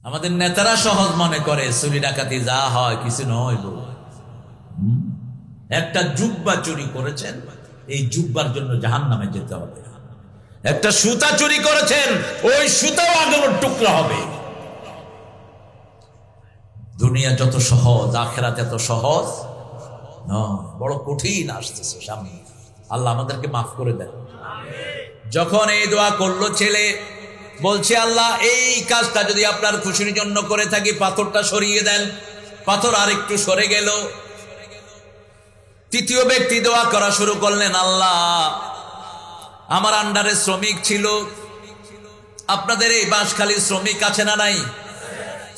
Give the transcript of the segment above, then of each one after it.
আমাদের নেতারা সহজ মনে করে চুরি ডাকাতি যা হয় কিছু নয়। একটা জুব্বা চুরি করেছেন, এই জুব্বার জন্য জাহান্নামে যেতে হবে। একটা সুতা চুরি করেছেন, ওই সুতাও আগুনের টুকরা হবে। দুনিয়া যত সহজ, আখিরাত এত সহজ নয়, বড় কঠিন আসতেছে সামনে। আল্লাহ আমাদেরকে মাফ করে দেন। যখন এই দোয়া করলো ছেলে, বলছে আল্লাহ এই কাজটা যদি আপনার খুশির জন্য করে থাকি, পাথরটা সরিয়ে দেন। পাথর আরেকটু সরে গেল। তৃতীয় ব্যক্তি দোয়া করা শুরু করলেন, আল্লাহ আমার আন্ডারে শ্রমিক ছিল, আপনাদের এই বাঁশখালী শ্রমিক আছে না নাই?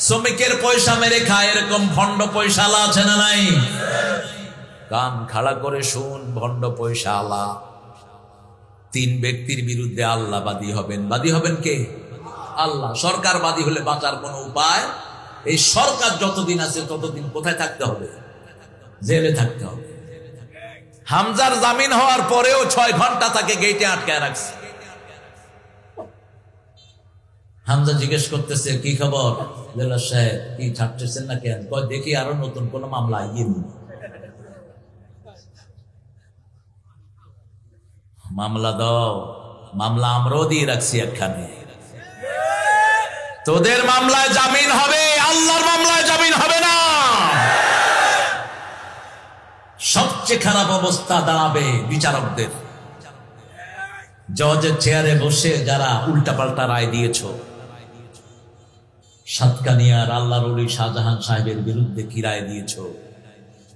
শ্রমিকের পয়সা মেরে খায়, এরকম ভণ্ড পয়সালা আছে না নাই? কান খাড়া করে শুন, ভণ্ড পয়সালা তিন ব্যক্তির বিরুদ্ধে আল্লাহ বাদী হবেন। বাদী হবেন কে? আল্লাহ। সরকার বাদী হলে বাঁচার কোনো উপায়? এই সরকার যতদিন আছে ততদিন কোথায় থাকতে হবে? জেলে থাকতে হবে। হামজার জামিন হওয়ার পরেও 6 ঘন্টা তাকে গেটে আটকায় রাখছে। হামজা জিজ্ঞেস করতেছে, কি খবর জেলার সাহেব, কি ছাড়তেছেন না কেন? দেখি আরো নতুন কোন মামলা আইনি। মামলা দাও। মামলা আমরাও দিয়ে রাখছি একখানে। তোদের মামলায় জামিন হবে, আল্লাহর মামলায় জামিন হবে না। সবচেয়ে খারাপ অবস্থা দাঁড়াবে বিচারকদের। জজের চেয়ারে বসে যারা উল্টাপাল্টা রায় দিয়েছ, সাতকানিয়ার আল্লাহর ওলি শাহজাহান সাহেবের বিরুদ্ধে কি রায় দিয়েছ,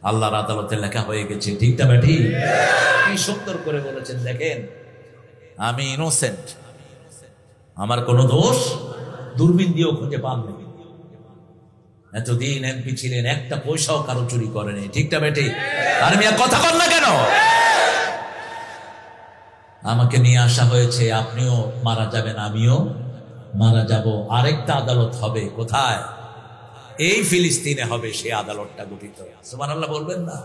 আল্লাহর আদালতে লেখা হয়ে গেছে। ঠিকটা ব্যাঠি? কি সুন্দর করে বলেছেন দেখেন, আমি ইনোসেন্ট, আমার কোনো দোষ দূরবীন দিয়েও খুঁজে পাননি। এতদিন এমপি ছিলেন, একটা পয়সাও কারো চুরি করেনি। ঠিকটা বেটে? আর মিয়া কথা কর না কেন? আমাকে নিয়ে আসা হয়েছে, আপনিও মারা যাবেন, আমিও মারা যাব। আরেকটা আদালত হবে কোথায়? এই ফিলিস্তিনে হবে সেই আদালতটা গঠিত। সুবহানাল্লাহ বলবেন না?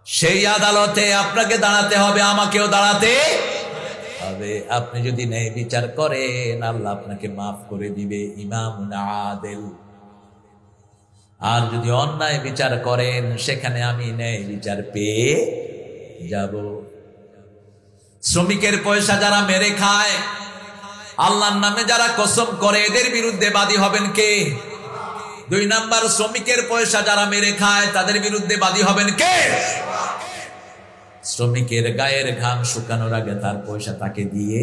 সেই আদালতে আপনাকে দাঁড়াতে হবে, আমাকেও দাঁড়াতে হবে। আপনি যদি ন্যায় বিচার করেন, আল্লাহ আপনাকে মাফ করে দিবে, ইমামুন আদিল। আর যদি অন্যায় বিচার করেন, সেখানে আমি ন্যায় বিচার পেয়ে যাব। শ্রমিকের পয়সা যারা মেরে খায়, আল্লাহর নামে যারা কসম করে, এদের বিরুদ্ধে বাদী হবেন কে? 2 নাম্বার, শ্রমিকের পয়সা যারা মেরে খায় তাদের বিরুদ্ধে বাদী হবেন কে? শ্রমিকের গায়ের ঘাম শুকানোর আগে তার পয়সা তাকে দিয়ে,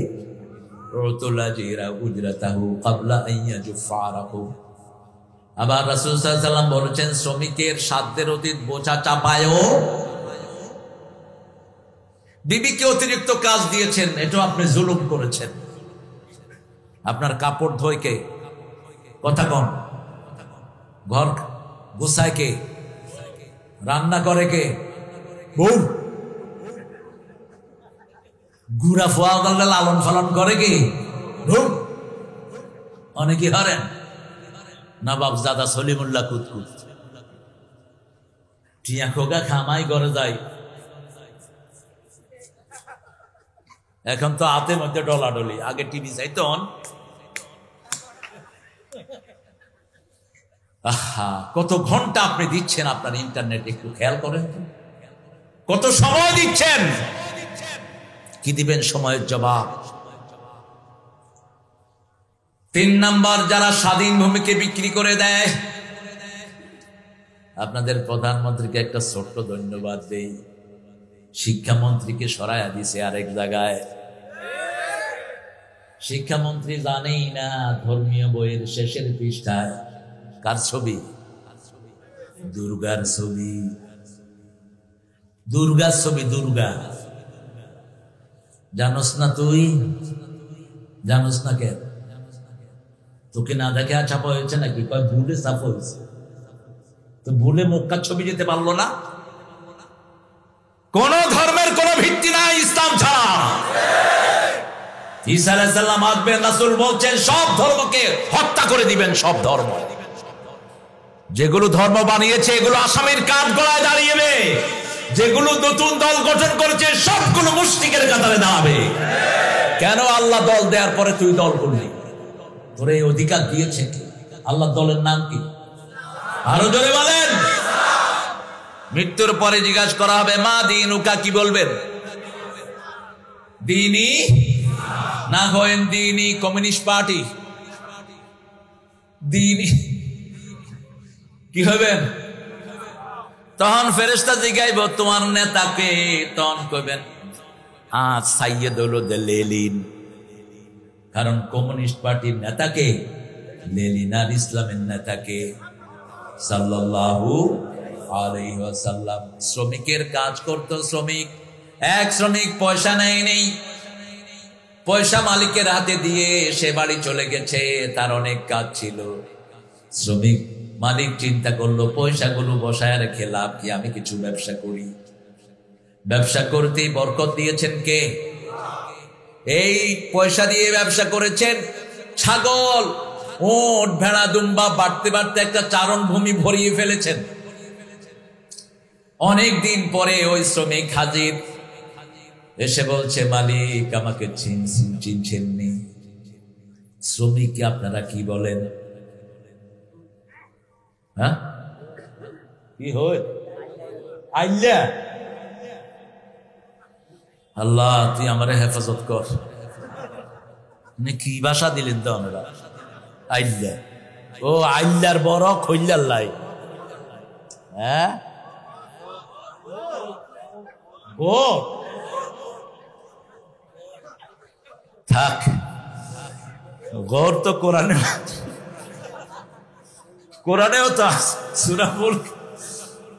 আবার রাসূল সাল্লাল্লাহু আলাইহি ওয়াসাল্লাম বলেছেন, শ্রমিকের সাধ্যের অতীত বোঝা চাপায়ও। বিবিকে অতিরিক্ত কাজ দিয়েছেন, এটাও আপনি জুলুম করেছেন। আপনার কাপড় ধোয় কে? কথা কম। ঘর গোছায় কে? রান্না করে কে? বউ। গুড়া ফোয়া করলে লালন পালন করে কি? বউ। অনেকে হারেন নবাব জাদা সলিমুল্লাহ কুতকুত, টিয়া খোগা খামাই করে যায়। এখন তো হাতের মধ্যে ডলাডলি, আগে টিভি চাইতেন। আহা, কত ঘন্টা আপনি দিচ্ছেন আপনার ইন্টারনেট, একটু খেয়াল করেন। কত সময় দিচ্ছেন, কি দিবেন সময়ের জবাব? 3 নাম্বার, যারা স্বাধীন ভূমিকে বিক্রি করে দেয়। আপনাদের প্রধানমন্ত্রীকে একটা ছোট্ট ধন্যবাদ দেই, শিক্ষামন্ত্রীকে সরাইয়া দিছে আরেক জায়গায়। শিক্ষামন্ত্রী জানেই না ধর্মীয় বইয়ের শেষের পৃষ্ঠায় কার ছবি? দুর্গার ছবি। দুর্গার ছবি। দুর্গা জানোস না? তুই জানোস না? কে তোকে না দেখে ছাপা হয়েছে নাকি? কয় ভুলে ছাপা হয়েছে। তো ভুলে মক্কার ছবি যেতে পারলো না? কোন ধর্মের কোন ভিত্তি নাই ইসলাম ছাড়া। ঈসা আলাইহিস সালাম আসবেন, রাসূল বলছেন সব ধর্মকে হত্যা করে দিবেন। সব ধর্ম, যেগুলো ধর্ম বানিয়েছে এগুলো আসামির কাঠ গলায় দাঁড়িয়েবে। যেগুলো নতুন দল গঠন করেছে সবগুলো মুশরিকের কাতারে দাঁড়াবে। কেন? আল্লাহ দল দেওয়ার পরে তুই দল করলি। তোরে অধিকার দিয়েছে কি? আল্লাহ দলের নাম কি? আরো জোরে বলেন। মৃত্যুর পরে জিজ্ঞাসা করা হবে মা দিনুকা, কি বলবেন? দিনী না হয়েন দিনী কমিউনিস্ট পার্টি, দিনী কি হবেন? তখন ফেরেশতা জিগাইব তোমার নেতাকে, তখন কইবেন আজ সাইয়েদুল লেলিন। কারণ কমিউনিস্ট পার্টির নেতাকে লেলিন, আর ইসলামের নেতাকে সাল্লাল্লাহু আলাইহি ওয়াসাল্লাম। শ্রমিকের কাজ করতো শ্রমিক, এক শ্রমিক পয়সা নেই, পয়সা মালিকের হাতে দিয়ে সে বাড়ি চলে গেছে, তার অনেক কাজ ছিল। শ্রমিক মালিক চিন্তা করলো পয়সাগুলো বসায় রেখে লাভ কি, আমি কিছু ব্যবসা করি। ব্যবসা করতেই বরকত দিয়েছেন কে? এই পয়সা দিয়ে ব্যবসা করেছেন। ছাগল, উট, ভেড়া, দুম্বা বাড়তে বাড়তে একটা চারণ ভূমি ভরিয়ে ফেলেছেন। অনেক দিন পরে ওই শ্রমিক হাজির, এসে বলছে মালিক আমাকে চিনছেননি। শ্রমিককে আপনারা কি বলেন? হ্যাঁ, কি হয়? আইল্লা, আল্লাহ তুই আমারে হেফাজত কর। কি ভাষা দিলেন তো আমরা? আইল্লা, ও আইল্লার বড় খৈল্লার লাই। হ্যাঁ, ও থাক, গৌর তো কোরআনে, কোরআনেও তো সূরা মুলক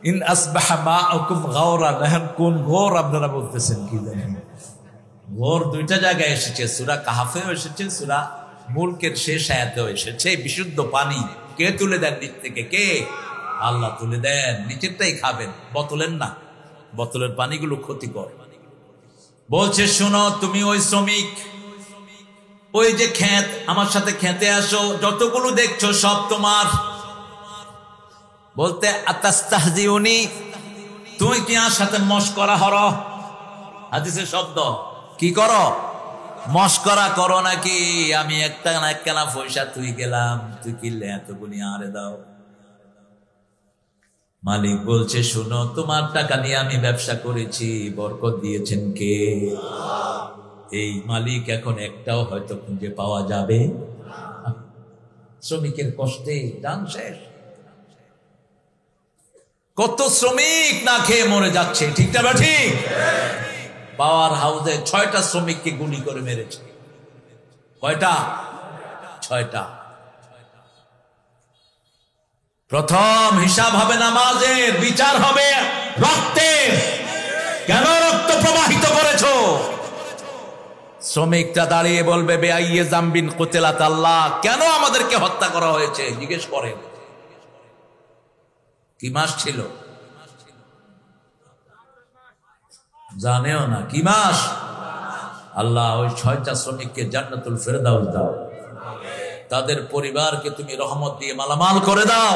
ইন আসবাহা মাউকুম গাওরান, এখন কোন গৌর আপনারা বলতেছেন কি জানেন? গৌর দুইটা জায়গায় এসেছে, সূরা কাহাফেও এসেছে, সূরা মুলকের শেষ আয়াতেও এসেছে। বিশুদ্ধ পানি কে তুলে দেন নিচ থেকে? কে? আল্লাহ তুলে দেন। নিচেরটাই খাবেন, বোতলের না, বোতলের পানিগুলো ক্ষতিকর। বলছে শোনো তুমি ওই শ্রমিক, ওই যে ক্ষেত, আমার সাথে খেতে আসো, যতগুলো দেখছো সব তোমার। বলতে আতাস্তাহজিউনি, তুমি কি আমার সাথে মশকরা হরো? হাদিসের শব্দ, কি করো? মশকরা করো নাকি? আমি একটা না একখানা পয়সা তুই গেলাম, তুই কিনলে এতগুলি আরে দাও। মালিক বলছে শোনো তোমার টাকা নিয়ে আমি ব্যবসা করেছি, বরকত দিয়েছেন কে? এই মালিক এখন একটাও হয়তো খুঁজে পাওয়া যাবে। শ্রমিকের কষ্টে দান শেষ। কত শ্রমিক না খেয়ে মরে যাচ্ছে, ঠিক না ঠিক? পাওয়ার হাউসে 6টা শ্রমিককে গুলি করে মেরেছে। কয়টা? 6টা। প্রথম হিসাব হবে নামাজের, বিচার হবে রক্তের। কেন রক্ত প্রবাহিত করেছো? শ্রমিকটা দাঁড়িয়ে বলবে বেআইয়ে জামবিন কুতিলাত আল্লাহ, কেন আমাদেরকে হত্যা করা হয়েছে জিজ্ঞেস করেন। কি মাস ছিল জানেও না, কি মাস? আল্লাহ ওই 6টা শ্রমিককে জান্নাতুল ফেরদাউস দাও, তাদের পরিবারকে তুমি রহমত দিয়ে মালামাল করে দাও,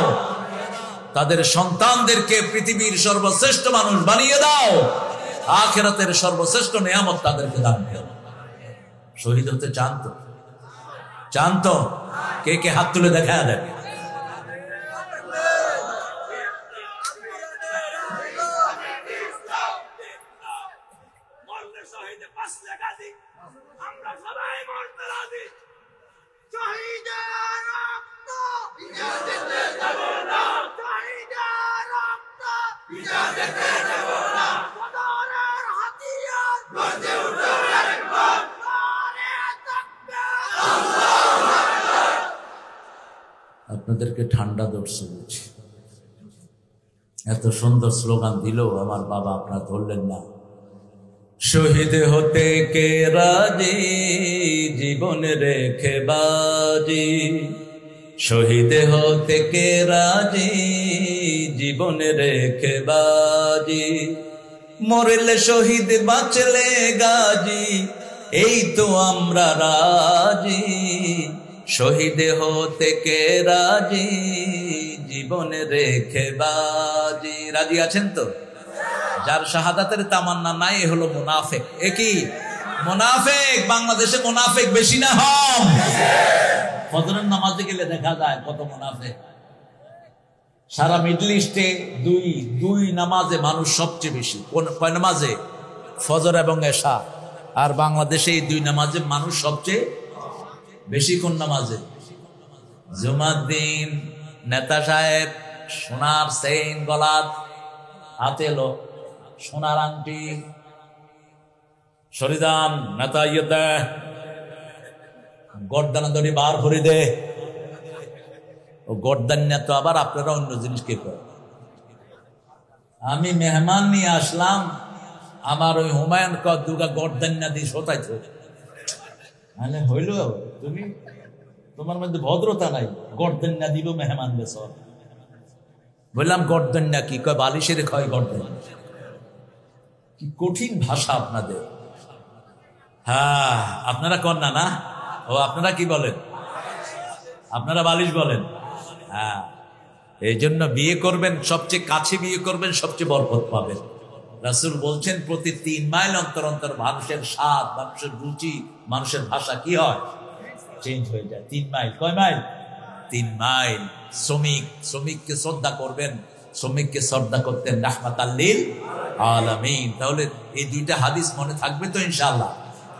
তাদের সন্তানদেরকে পৃথিবীর সর্বশ্রেষ্ঠ মানুষ বানিয়ে দাও, আখিরাতের সর্বশ্রেষ্ঠ নিয়ামত তাদেরকে দান করো। শহীদ হতে চান তো? চান তো? কে কে হাত তুলে দেখা দেন। আপনাদেরকে ঠান্ডা ধরছে বুঝি, এত সুন্দর স্লোগান দিল আমার বাবা, আপনারা ধরলেন না। শহীদ হতে কে রাজি, জীবন রেখে বাজি। শহীদ হতে কে রাজি, জীবন রেখে বাজি। মরলে শহীদ বাঁচলে গাজী, এই তো আমরা রাজি। শহীদ হতে কে রাজি, জীবন রেখে বাজি। রাজি আছেন তো? যার শাহাদাতের তামান্না নাই হলো মুনাফিক। একই মুনাফিক, বাংলাদেশে মুনাফিক বেশি না কম? ফজরের নামাজে গেলে দেখা যায় কত মুনাফিক। সারা মিডল ইস্টে দুই নামাজে মানুষ সবচেয়ে বেশি। কয় নামাজে? ফজর এবং এশা। আর বাংলাদেশে এই দুই নামাজে মানুষ সবচেয়ে বেশি। কোন নামাজে? জুমার দিন নেতা সাহেব সোনার চেইন গলার, হাতে এলো সোনার আংটি, শরিদান নেতা ইয়ে দেয়, গর্দানা দড়ি বার করে দে। ও গর্দান্যা তো আবার আপনারা অন্য জিনিস কে করে। আমি মেহমান নিয়ে আসলাম, আমার ওই হুমায়ুন দুগা গর্দান্যা দিয়ে শোতাইতো। মানে হইল তুমি, তোমার মধ্যে ভদ্রতা নাই, গর্দান্যা দিল মেহমান বেশ। বললাম গর্দান্যা কি? কয় বালিশের ক্ষয় গর্দান্যা। কি কঠিন ভাষা আপনাদের। হ্যাঁ, আপনারা কন্যা না? ও আপনারা কি বলেন? আপনারা বালিশ বলেন। হ্যাঁ, এই জন্য বিয়ে করবেন, সবচেয়ে কাছে বিয়ে করবেন, সবচেয়ে বরকত পাবেন। রাসূল বলছেন প্রতি 3 মাইল অন্তর অন্তর মানুষের স্বাদ, মানুষের রুচি, মানুষের ভাষা কি হয়? চেঞ্জ হয়ে যায়। 3 মাইল। কয় মাইল? 3 মাইল। শ্রমিককে শ্রদ্ধা করবেন, শ্রমিককে শ্রদ্ধা করতেন রাহমাতাল লিল আলামিন। তাহলে এই দুইটা হাদিস মনে থাকবে তো ইনশাআল্লাহ।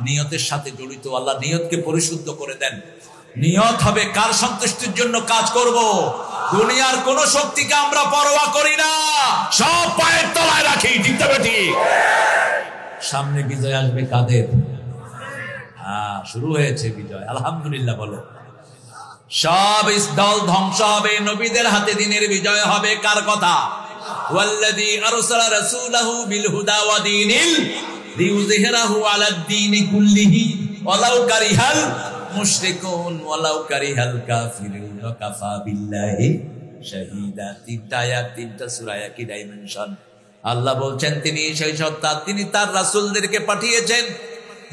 নিয়তের সাথে জড়িত। আল্লাহ নিয়তকে পরিশুদ্ধ করে দেন। নিয়ত হবে কার সন্তুষ্টির জন্য কাজ করব। দুনিয়ার কোন শক্তিকে আমরা পরোয়া করি না, সব পায়ের তলায় রাখি। ঠিক তবে ঠিক। সামনে বিজয় আসবে কাদের? শুরু হয়েছে বিজয়, আলহামদুলিল্লাহ বলো। সব দল ধ্বংস হবে, নবীদের হাতে দিনের বিজয় হবে। কার কথা? ওয়াল্লাযী আরসালা রাসূলাহু বিল হুদা ওয়া দীনিল লিইয়ুযহিরাহু আলাদ দীনি কুল্লিহি ওয়ালাউ কারিহাল মুশরিকুন ওয়ালাউ কারিহাল কাফিরুন ওয়া কাফা বিল্লাহি শাহীদা। 3টা আয়াত, 3টা সূরা, একই ডাইমেনশন। আল্লাহ বলছেন তিনি সেই সত্তা, তিনি তার রাসূলদেরকে পাঠিয়েছেন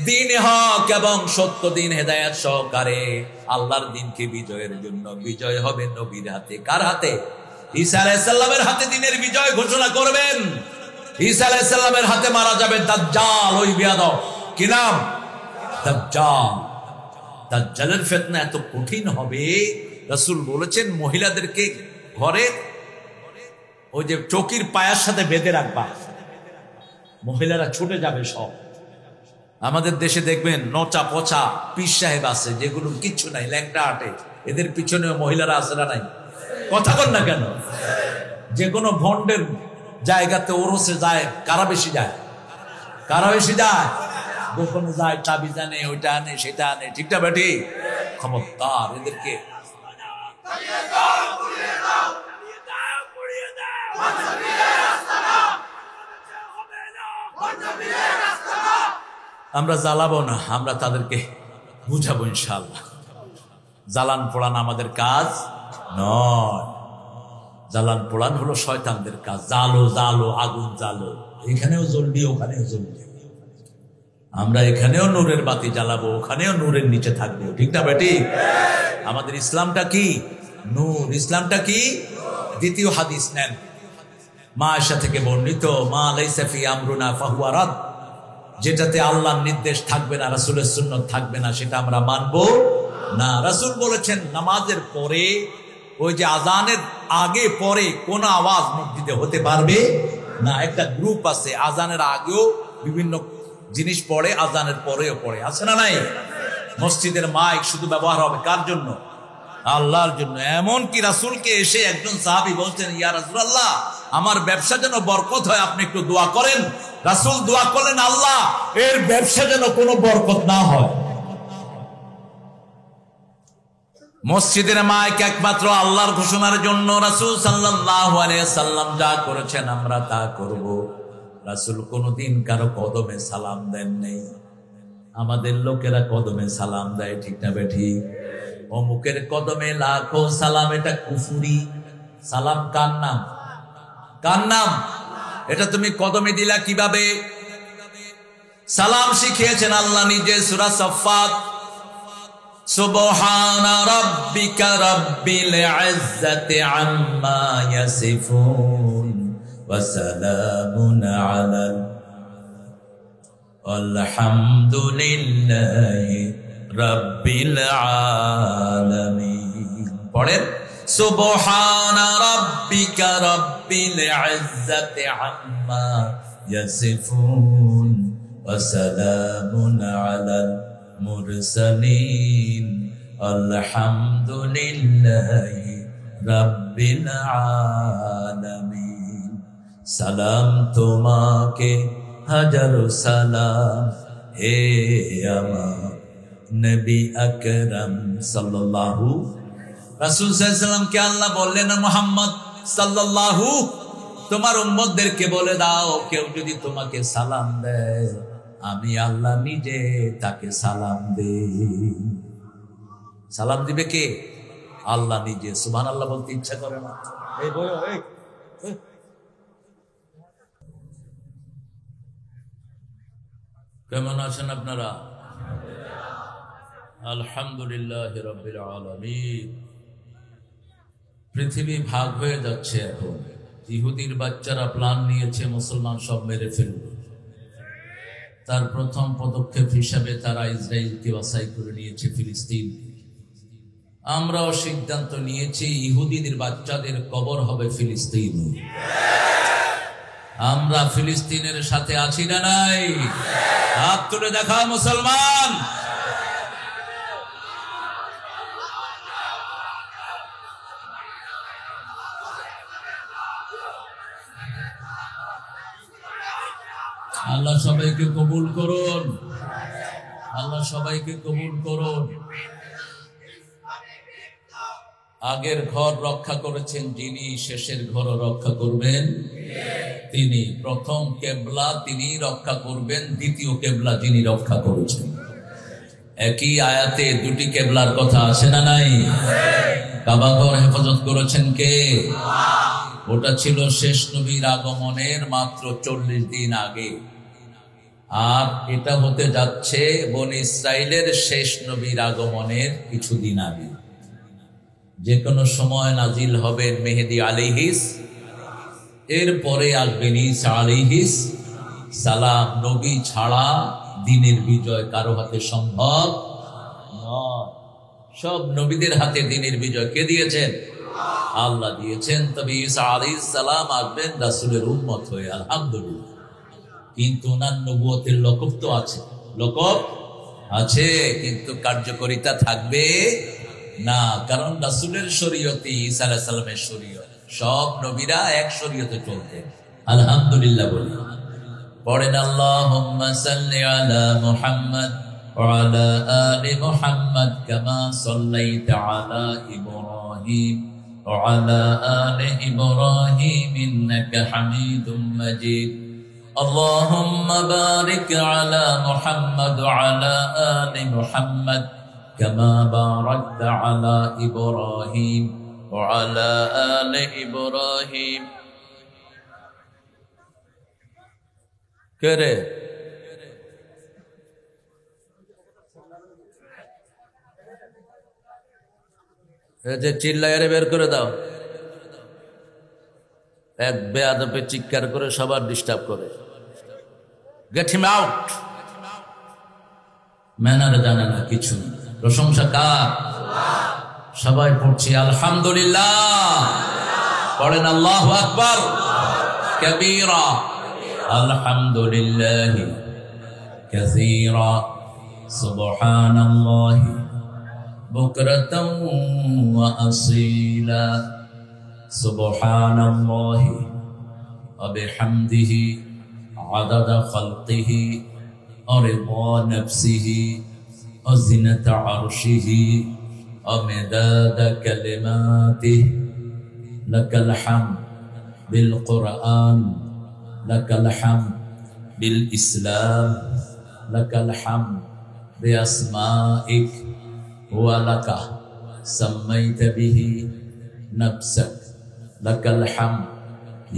দিন হক এবং সত্য দিন হেদায়েত সহকারে আল্লাহর দিনকে বিজয়ের জন্য। বিজয় হবে নবীর হাতে। কার হাতে? ঈসা আলাইহিস সালামের হাতে দিনের বিজয় ঘোষণা করবেন। ঈসা আলাইহিস সালামের হাতে মারা যাবে দাজ্জাল, ওই বিয়াদব। কি নাম? দাজ্জাল। দাজ্জালের ফিতনা এত কঠিন হবে, রাসূল বলেছেন মহিলাদেরকে ঘরে ওই যে চকির পায়ার সাথে বেঁধে রাখবা, মহিলারা ছুটে যাবে সব। আমাদের দেশে দেখবেন নচা পচা পীর সাহেব আছে, যেগুলো কিচ্ছু নাই, ল্যাংটা আটে, এদের পিছনে মহিলারা আছে না নাই? কথা বল না কেন? যে কোনো ভন্ডের জায়গাতে ওরসে যায়, কারা বেশি যায়? কারা বেশি যায়? গোপনে যায়, চাবি জানে, ওইটা আনে, সেটা আনে। ঠিকটা বেটি? ক্ষমতার এদেরকে আমরা জ্বালাবো না, আমরা তাদেরকে বুঝাবো ইনশাআল্লাহ। জ্বালান পোড়ান আমাদের কাজ নয়। জ্বালান পোড়ান হলো শয়তানদের কাজ। জালো জালো, আগুন জালো, এখানেও জ্বলবি ওখানেও জ্বলবি। আমরা এখানেও নূরের বাতি জ্বালাবো, ওখানেও নূরের নিচে থাকবো। ঠিক না বেটি? আমাদের ইসলামটা কি? নূর। ইসলামটা কি? দ্বিতীয় হাদিস নেন, মা আয়েশা থেকে বর্ণিত, মা লাইসা ফি আমরুনা ফাহুয়া রাদ। যেটাতে আল্লাহর নির্দেশ থাকবে না, রাসূলের সুন্নাত থাকবে না, সেটা আমরা মানবো না। রাসূল বলেছেন নামাজের পরে, ওই যে আজানের আগে পরে কোন আওয়াজ মসজিদে হতে পারবে না। একটা গ্রুপ আছে আজানের আগেও বিভিন্ন জিনিস পড়ে, আজানের পরেও পড়ে, আছে না নাই? মসজিদের মাইক শুধু ব্যবহার হবে কার জন্য? আল্লাহর জন্য। এমন কি রাসূলকে এসে একজন সাহাবী বলছেন, ইয়া রাসূলুল্লাহ, আমার ব্যবসা যেন বরকত হয়, আপনি একটু দোয়া করেন। রাসূল দোয়া করলেন, আল্লাহ এর ব্যবসা যেন কোনো বরকত না হয়। মসজিদের মাইক একমাত্র আল্লাহর ঘোষণার জন্য। রাসূল সাল্লাল্লাহু আলাইহি সাল্লাম যা করেছেন আমরা তা করব। রাসূল কোনদিন কারো কদমে সালাম দেন নাই। আমাদের লোকেরা কদমে সালাম দেয়, ঠিক না বেঠি? অমুকের কদমে লাখো সালাম, এটা কুফরি। সালাম কার নাম? কার নাম? এটা তুমি কদমে দিলা কিভাবে? সালাম শিখিয়েছেন আল্লাহ নিজে, সূরা সাফফাত, সুবহানা রাব্বিকা রাব্বিল ইজ্জাতি আম্মা ইয়াসিফুন ওয়া সালামুন আলাল আলহামদুলিল্লাহি রাব্বিল আলামিন। পড়েন সুবহানা রাব্বিকা রাব্বিল ইজ্জাতি আম্মা ইয়াসিফুন ওয়া সালামুন আলাল মুরসালিন আলহামদুলিল্লাহি রাব্বিল আলামিন। সালাম তোমাকে হাজারো সালাম হে আমার নবী আকরাম সাল্লাল্লাহু। রাসূল সাল্লাল্লাহু আলাইহি ওয়াসাল্লামকে আল্লাহ বললেন, মুহাম্মদ সাল্লাল্লাহু তোমার উম্মতদেরকে বলে দাও, কেউ যদি তোমাকে সালাম দেয় আমি আল্লাহ নিজে তাকে সালাম দেই। সালাম দিবে কে? আল্লাহ নিজে। সুবহানাল্লাহ বলতে ইচ্ছা করে না? এই বয়ো এই কেমন আছেন আপনারা? আলহামদুলিল্লাহ রাব্বিল আলামিন। পৃথিবী ভাগ হয়ে যাচ্ছে এখন। ইহুদির বাচ্চারা প্ল্যান নিয়েছে মুসলমান সব মেরে ফেলবে। তার প্রথম পদক্ষেপ হিসাবে তারা ইসরায়েলকে বাছাই করে নিয়েছে, ফিলিস্তিন। আমরাও সিদ্ধান্ত নিয়েছি ইহুদিদের বাচ্চাদের কবর হবে ফিলিস্তিন। আমরা ফিলিস্তিনের সাথে আছি না নাই? হাত তুলে দেখা মুসলমান। আল্লাহ সবাইকে কবুল করুন, আল্লাহ সবাইকে কবুল করুন। আগের ঘর রক্ষা করেছেন যিনি, শেষের ঘরও রক্ষা করবেন তিনি। প্রথম কেবলা তিনি রক্ষা করবেন, দ্বিতীয় কেবলা যিনি রক্ষা করেছেন। একই আয়াতে দুটি কেবলার কথা আছে না নাই? কাবা ঘর হেফাজত করেছেন কে? ওটা ছিল শেষ নবীর আগমনের মাত্র 40 দিন আগে, আর এটা হতে যাচ্ছে বনী ইসরাইলের শেষ নবীর আগমনের কিছুদিন আগে। যে কোনো সময় নাজিল হবেন মেহেদী আলাইহিস, এরপরে আসবেন ঈসা আলাইহিস সালাম। নবী ছাড়া দিনের বিজয় কারো হাতে সম্ভব নয়। সব নবীদের হাতে দিনের বিজয় কে দিয়েছেন? আল্লাহ দিয়েছেন। তবে ঈসা আলাইহিস সালাম আসবেন রাসূলের উম্মত হয়ে, আলহামদুলিল্লাহ। কিন্তু ওনার নবুয়তের লকব তো আছে, লকব আছে, কিন্তু কার্যকারিতা থাকবে না। কারণ রাসূলের শরীয়তে ঈসা আলাইহিস সালামের শরীয়ত, সব নবীরা এক শরীয়তে চলতেন, আলহামদুলিল্লাহ বলি। পড়েন আল্লাহুম্মা সাল্লি আলা মুহাম্মদ ওয়া আলা আলি মুহাম্মদ কামা সাল্লাইতা আলা ইব্রাহিম ওয়া আলা আলি ইব্রাহিম ইন্নাকা হামিদুম মাজিদ। আল্লাহুম্মা বারিক আলা মুহাম্মদ ওয়া আলা আলি মুহাম্মদ কামা বারাকতা আলা ইব্রাহিম ওয়া আলা আলি ইব্রাহিম। কে যে চিল্লাইয়ারে বের করে দাও। এক বেয়াদবে চিৎকার করে সবার ডিস্টার্ব করে। Get him out. ম্যানার জানে না কিছু। প্রশংসা কার? সবাই পড়ছি আলহামদুলিল্লাহ। পড়েন আল্লাহু আকবার কাবীরা। আলহামদুলিল্লাহি কাসীরা। সুবহানাল্লাহি বুকরাতাও ওয়া আসীলা। সুবহানাল্লাহি ওয়া বিহামদিহি আদাদা খালকিহি ওয়া রিদা নাফসিহি ওয়া জিনাতা আরশিহি ওয়া মিদাদা কালিমাতিহি। লাকাল হামদ বিল কুরআন, লাকাল হামদ বিল ইসলাম, লাকাল হামদ বিআসমাইক ওয়া লাকা সাম্মাইতা বিহি নাফসাক। লাকাল হামদ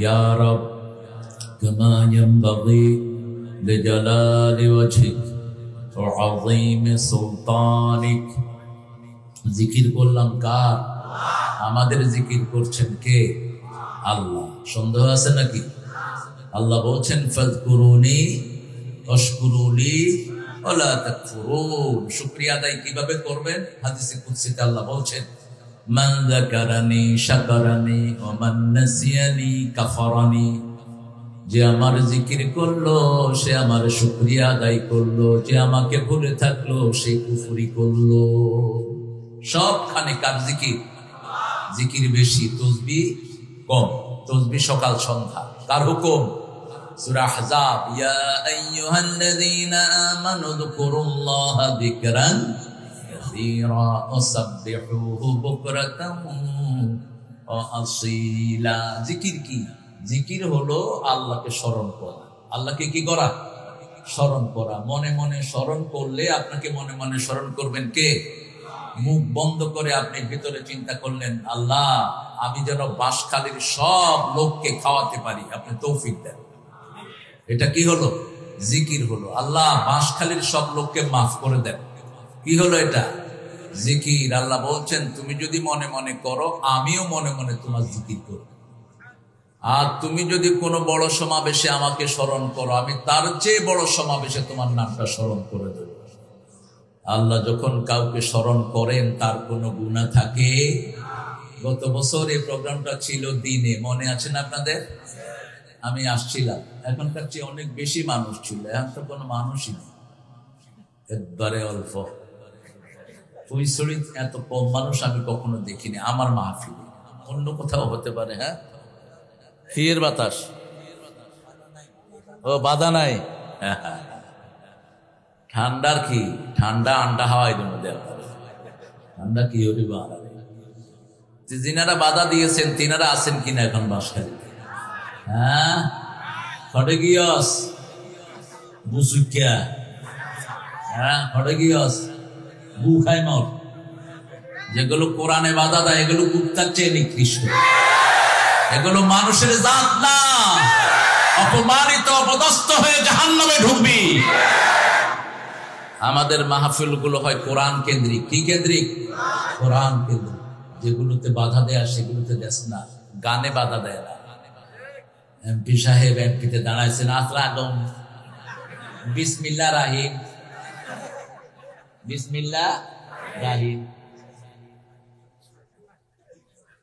ইয়া রাব কামা ইয়ানবাগি লিজালালি ওয়াজহিক ওয়া আযীমি সুলতানিক। জিকির করলাম কার? আমাদের জিকির করছেন কে? আল্লাহ। সন্দেহ আছে নাকি? আল্লাহ বলছেন ফাযকুরুনি ওয়াশকুরুলি ওয়ালা তাকফুরুন। শুকরিয়া আদায় কিভাবে করবেন? হাদিসে কুদসিতে আল্লাহ বলছেন, মান যাকারানি শাকারানি ওয়া মান নাসিয়ানি কাফারানি। যে আমার জিকির করলো সে আমার শুকরিয়া আদায় করলো, যে আমাকে ভুলে থাকলো সে কুফরি করলো। সবখানে কার জিকির? জিকির বেশি, তসবিহ কম। তসবিহ সকাল সন্ধ্যা। কার হুকুম? সূরা আহজাব, ইয়া আইয়ুহাল্লাযীনা আমানু যকুরুল্লাহা যিকরান কাসীরা ওয়াসাব্বিহুহু বুকরাতান ওয়া আসীলা। জিকির কি? জিকির হলো আল্লাহকে স্মরণ করা। আল্লাহকে কি করা? স্মরণ করা। মনে মনে স্মরণ করলে আপনাকে মনে মনে স্মরণ করবেন কে? মুখ বন্ধ করে আপনি ভিতরে চিন্তা করলেন, আল্লাহ আমি যেন বাঁশখালীর সব লোককে খাওয়াতে পারি, আপনি তৌফিক দেন। এটা কি হলো? জিকির হলো। আল্লাহ বাঁশখালীর সব লোককে মাফ করে দেন। কি হলো এটা? জিকির। আল্লাহ বলছেন তুমি যদি মনে মনে করো আমিও মনে মনে তোমার জিকির করব। আর তুমি যদি কোনো বড় সমাবেশে আমাকে স্মরণ করো আমি তার চেয়ে বড় সমাবেশে তোমার নামটা স্মরণ করে দেব। আল্লাহ যখন কাউকে স্মরণ করেন তার কোনো গুনাহ থাকে? গত বছর এই প্রোগ্রামটা ছিল দিনে, মনে আছে না আপনাদের? আমি আসছিলাম, এখনকার চেয়ে অনেক বেশি মানুষ ছিল। এখন তো কোনো মানুষই নেই, একবারে অল্প। ফুলছড়ি এত কম মানুষ আমি কখনো দেখিনি আমার মাহফিলে। অন্য কোথাও হতে পারে। হ্যাঁ, ফির বাতাস, ও বাধা নাই। ঠান্ডার কি? ঠান্ডা আন্ডা হাওয়াই দেওয়া, ঠান্ডা কি হলি বাধা। যিনারা বাধা দিয়েছেন তিনারা আছেন কিনা এখন বাঁশখালীতে? হ্যাঁ, খড়ে গিয়স বুসুকিয়া, হ্যাঁ খড়ে গিয়স বু খাই মর। যেগুলো কোরআনে বাধা দেয় এগুলো কুত্তার চেয়ে নিকৃষ্ট, এগুলো মানুষের জাত না। অপমানিত অপদস্থ হয়ে জাহান্নামে ঢুকবি। আমাদের মাহফিল গুলো হয় কোরআন কেন্দ্রিক। কি কেন্দ্রিক? কোরআন কেন্দ্রিক। যেগুলোতে বাধা দেয়া সেগুলোতে দেশ না, গানে বাধা দেয় না। এমপি সাহেব এমপিতে দাঁড়াইছেন, আসসালাম বিসমিল্লাহ রাহিম, বিসমিল্লাহ রাহিম।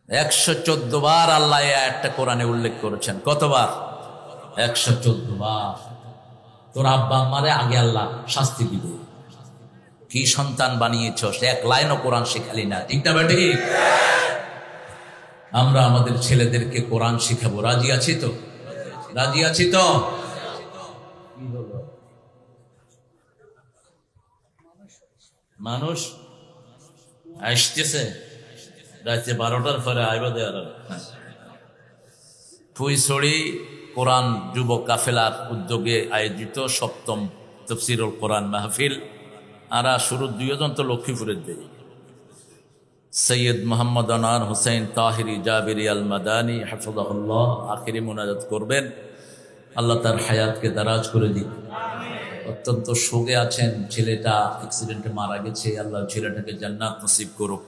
114 বার আল্লাহ একটা কোরআনে উল্লেখ করেছেন। কতবার? 114 বার। তোর আব্বা আম্মারে আগে আল্লাহ শাস্তি দিবে। কি সন্তান বানিয়েছ, সে এক লাইনও কোরআন শেখালি না। ঠিক না বেটি? আমরা আমাদের ছেলেদেরকে কোরআন শিখাবো। রাজি আছি তো? রাজি আছি তো? কি হলো? মানুষ আসতেছে রাতে 12টার পরে আইব দেওয়ার। ফুলছড়ি কোরআন যুবক কাফেলার উদ্যোগে আয়োজিত 7ম তাফসীরুল কোরআন মাহফিল। আর শুরু 2 জন তো লক্ষ্মীপুরের দেই, সৈয়দ মোহাম্মদ আনোয়ার হোসেন তাহিরি জাবিরি আল মাদানী হাফিজাহুল্লাহ আখিরি মুনাজাত করবেন। আল্লাহ তার হায়াতকে দারাজ করে দিক। অত্যন্ত শোকে আছেন, ছেলেটা অ্যাক্সিডেন্টে মারা গেছে। আল্লাহ ছেলেটাকে জান্নাত নসিব করুক।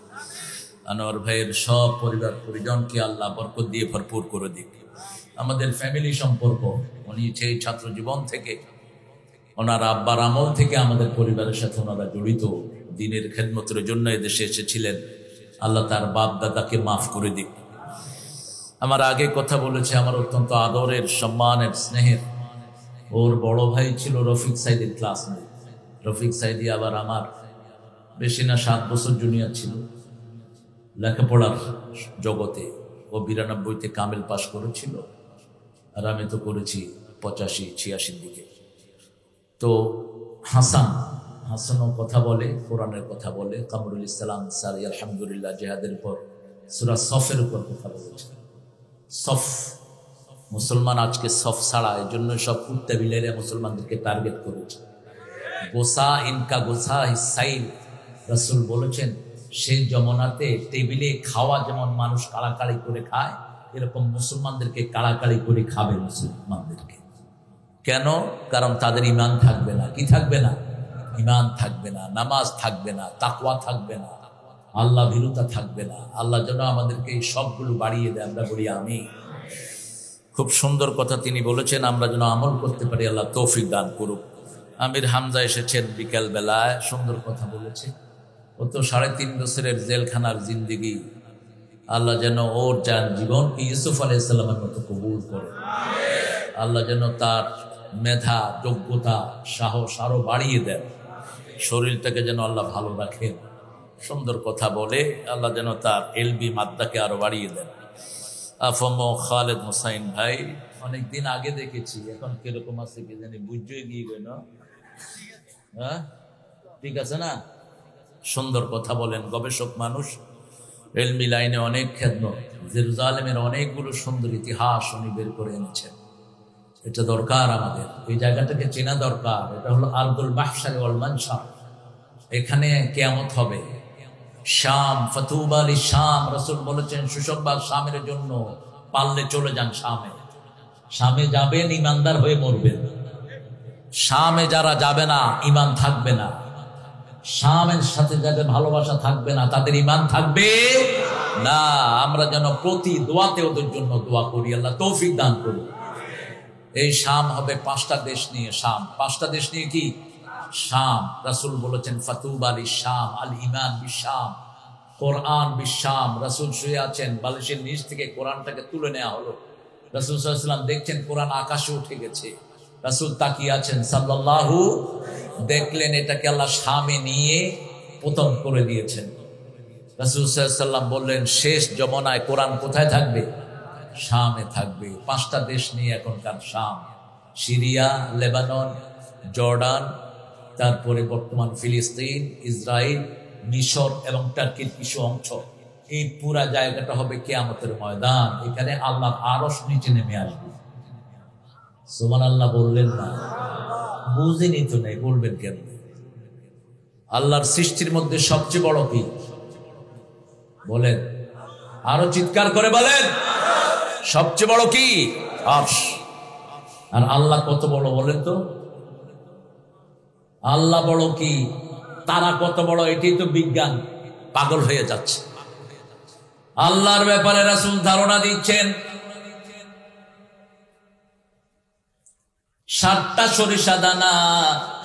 আনোয়ার ভাইয়ের সব পরিবার পরিজনকে আল্লাহ বরকত দিয়ে ভরপুর করে দিক। আমাদের ফ্যামিলি সম্পর্ক, উনি সেই ছাত্র জীবন থেকে, ওনার আব্বার আমল থেকে আমাদের পরিবারের সাথে ওনারা জড়িত। দিনের খেদমতের জন্য এদেশে এসেছিলেন। আল্লাহ তার বাপ দাদাকে মাফ করে দিক। আমার আগে কথা বলেছে, আমার অত্যন্ত আদরের, সম্মানের, স্নেহের ওর বড় ভাই ছিল রফিক সাইদির ক্লাসমেট। রফিক সাইদি আবার আমার বেশি না 7 বছর জুনিয়র ছিল লেখাপড়ার জগতে। ও 92-তে কামেল পাশ করেছিল, আর আমি তো করেছি 85-86 দিকে। তো হাসানও কথা বলে, কোরআনের কথা বলে। কামরুল ইসলাম স্যার আলহামদুলিল্লাহ জেহাদের উপর সূরা সফের উপর কথা বলেছে। সফ, মুসলমান আজকে সফ ছাড়া, এই জন্য সব কুত্তা বিলেরা মুসলমানদেরকে টার্গেট করেছে। গোসা ইনকা গোসা হিসাইল, রাসূল বলেছেন সেই যমুনাতে টেবিলে খাওয়া যেমন মানুষ কাড়াকাড়ি করে খায়, এরকম মুসলমানদেরকে কাড়াকাড়ি করে খাবে মুসলমানদেরকে। কেন? কারণ তাদের ঈমান থাকবে না। কি থাকবে না? ঈমান থাকবে না, নামাজ থাকবে না, তাকওয়া থাকবে না, আল্লাহ ভীরুতা থাকবে না। আল্লাহ যেন আমাদেরকে এই সবগুলো বাড়িয়ে দেয়। আমরা বলি আমি। খুব সুন্দর কথা তিনি বলেছেন, আমরা যেন আমল করতে পারি। আল্লাহ তৌফিক দান করুক। আমির হামজা এসেছেন বিকেল বেলায়, সুন্দর কথা বলেছে। ও তো 3.5 বছরের জেলখানার জিন্দিগি, আল্লাহ যেন ওর জীবনকে ইউসুফ আলাইহিস সালামের মতো কবুল করে। আল্লাহ যেন তার মেধা, যোগ্যতা, সাহস আরো বাড়িয়ে দেন। শরীরটাকে যেন আল্লাহ ভালো রাখেন। সুন্দর কথা বলে আল্লাহ যেন তার এলবি মাদ্দাকে আরো বাড়িয়ে দেন। আফম খালেদ হোসাইন ভাই অনেকদিন আগে দেখেছি, এখন কিরকম আছে কি জানি, বুঝে গিয়ে গেল। হ্যাঁ, ঠিক আছে না? সুন্দর কথা বলেন, গবেষক মানুষ, এলমি লাইনে অনেক খেদমত। জেরুজালেমের অনেকগুলো সুন্দর ইতিহাস উনি বের করে এনেছেন। এটা দরকার আমাদের, এই জায়গাটাকে চেনা দরকার। এটা হলো আরদুল মাহশার ওয়াল মানশা, এখানে কিয়ামত হবে। শাম, ফাতুবা লি শাম, রাসূল বলেছেন সুসংবাদ শামের জন্য, পারলে চলে যান শামে। শামে যাবেন, ইমানদার হয়ে মরবেন। শামে যারা যাবে না, ইমান থাকবে না। শামের সাথে যাদের ভালোবাসা থাকবে না, তাদের ইমান থাকবে না। আমরা যেন প্রতি দোয়াতে ওদের জন্য দোয়া করি, আল্লাহ তৌফিক দান করুন। এই শাম হবে 5টা দেশ নিয়ে। শাম 5টা দেশ নিয়ে কি? শাম। রাসূল বলেছেন ফাতুবা লি শাম, আল ঈমান বিশাম, কোরআন বিশাম। রাসূল শুয়ে আছেন, বালিশের নিচ থেকে কোরআনটাকে তুলে নেওয়া হলো। রাসূল সাল্লাল্লাহু আলাইহি ওয়াসাল্লাম দেখছেন কোরআন আকাশে উঠে গেছে। রাসূল তাকিয়ে আছেন সাল্লাল্লাহু, দেখলেন এটাকে আল্লাহ শামে নিয়ে পতন করে দিয়েছেন। রাসূল সাল্লাল্লাহু আলাইহি ওয়াসাল্লাম বললেন শেষ জমানায় কোরআন কোথায় থাকবে? শামে থাকবে। 5টা দেশ নিয়ে এখনকার শাম, সিরিয়া, লেবানন, জর্ডান, তারপরে বর্তমান ফিলিস্তিন, ইসরায়েল, মিশর এবং টার্কির কিছু অংশ। এই পুরা জায়গাটা হবে কিয়ামতের ময়দান। এখানে আল্লাহর আরশ নিচে নেমে আসবে। সুবহানাল্লাহ বললেন না? বুঝেনি তো নাই, বলবেন কেন? আল্লাহর সৃষ্টির মধ্যে সবচেয়ে বড় কি বলেন? আরো চিৎকার করে বলেন, সবচেয়ে বড় কি? আরশ। আর আল্লাহ কত বড় বলেন তো? আল্লাহ বড় কি, তারা কত বড়, এটাই তো বিজ্ঞান পাগল হয়ে যাচ্ছে। আল্লাহর ব্যাপারে রাসূল ধারণা দিচ্ছেন 7টা সরিষা দানা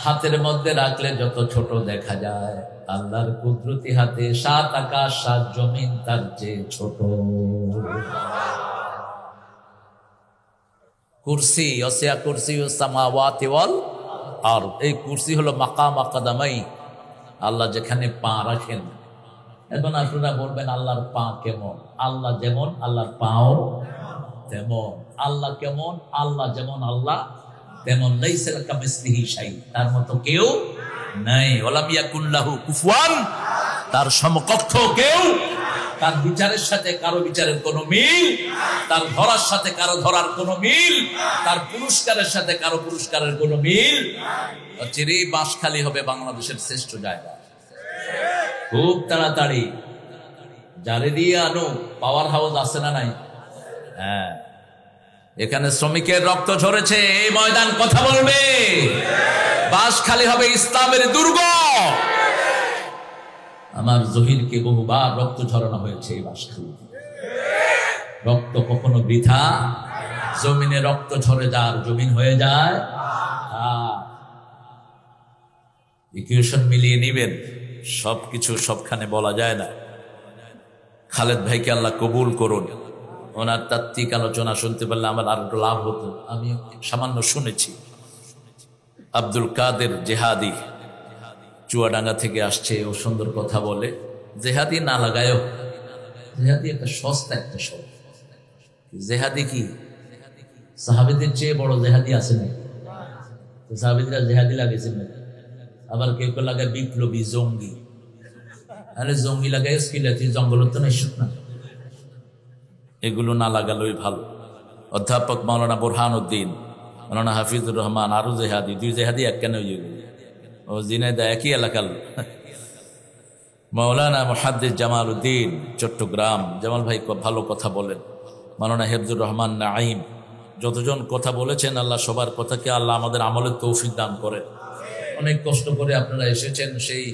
হাতের মধ্যে রাখলে যত ছোট দেখা যায়, আল্লাহর কুদরতি হাতে 7 আকাশ 7 জমিন তার চেয়ে ছোট। কুরসি, ওয়াসিয়া কুরসিয়ুস সামাওয়াতি ওয়াল আরদ। এই কুরসি হলো মাকাম আকাদামাই, আল্লাহ যেখানে পা রাখেন। এখন আপনারা বলবেন আল্লাহর পা কেমন? আল্লাহ যেমন, আল্লাহর পাও তেমন। আল্লাহ কেমন? আল্লাহ যেমন আল্লাহ তেমন। লাইসা কামিসলিহি শাই, তার মতো কেউ নাই। ওয়ালাম ইয়াকুন লাহু কুফুয়ান, তার সমকক্ষ কেউ। তার বিচারের সাথে কারো বিচারের কোনো মিল, তার ধরার সাথে কারো ধরার কোনো মিল, তার পুরস্কারের সাথে কারো পুরস্কারের কোনো মিল। চিরেই বাঁশখালী হবে বাংলাদেশের শ্রেষ্ঠ জায়গা। খুব তাড়াতাড়ি যারে দিয়ে আনো, পাওয়ার হাউস আছে না নাই? হ্যাঁ, এখানে শ্রমিকের রক্ত ঝরেছে, এই ময়দান কথা বলবে। বাঁশখালী হবে ইসলামের দুর্গ। আমার জহিরকে বহুবার রক্ত ঝরানো হয়েছে এই বাঁশখালী। রক্ত কখনো বৃথা, জমিনে রক্ত ঝরে যার জমিন হয়ে যায়। ইকুয়েশন মিলিয়ে নিবেন, সবকিছু সবখানে বলা যায় না। খালেদ ভাইকে আল্লাহ কবুল করুন। ওনার তাত্ত্বিক আলোচনা শুনতে পারলে আমার আর একটু লাভ হতো। আমি সামান্য শুনেছি। আব্দুল কাদের জেহাদি চুয়াডাঙ্গা থেকে আসছে, ও সুন্দর কথা বলে। জেহাদি না লাগায়ও, জেহাদি একটা সস্তা একটা শব্দ। জেহাদি কি? সাহাবীদের চেয়ে বড় জেহাদি আছে না? তো সাহাবীরা জেহাদি লাগাইছেন না। আবার কেউ কেউ লাগায় বিপ্লবী, জঙ্গি। আরে জঙ্গি লাগাই স্কিলাতি, জঙ্গল তো নাই না। এগুলো না লাগালোই ভালো। অধ্যাপক মাওলানা বুরহানুদ্দিন, মাওলানা হাফিজুর রহমান আরো জেহাদি, 2 জেহাদি এক কেন? ও জিনেদা একই এলাকার। মাওলানা মুহাদ্দিস জামাল উদ্দিন চট্টগ্রাম, জামাল ভাই ভালো কথা বলেন। মাওলানা হেফজুর রহমান নাঈম, যতজন কথা বলেছেন, আল্লাহ সবার কথাকে আল্লাহ আমাদের আমলের তৌফিক দান করেন। অনেক কষ্ট করে আপনারা এসেছেন, সেই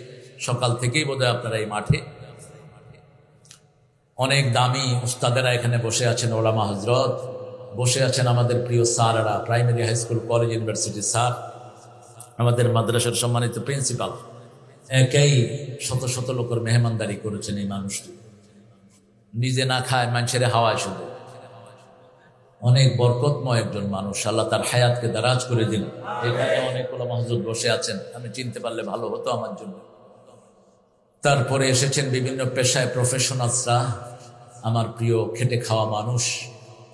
সকাল থেকেই বোধহয় আপনারা এই মাঠে। অনেক দামি উস্তাদেরা এখানে বসে আছেন, ওলামা হযরত বসে আছেন, আমাদের প্রিয় স্যারেরা, primary, high school, college, university sir. আমাদের মাদ্রাসার সম্মানিত প্রিন্সিপাল একাই শত শত লোকের মেহমানদারি করেছেন। এই মানুষটি নিজে না খায়, মানুষের হাওয়ায় শুধু। অনেক বরকতময় একজন মানুষ, আল্লাহ তার হায়াতকে দারাজ করে দিন। এখানে অনেক ওলামা হুজুর বসে আছেন, আমি চিনতে পারলে ভালো হতো আমার জন্য। তারপরে এসেছেন বিভিন্ন পেশায় প্রফেশনালসরা, আমার প্রিয় খেটে খাওয়া মানুষ,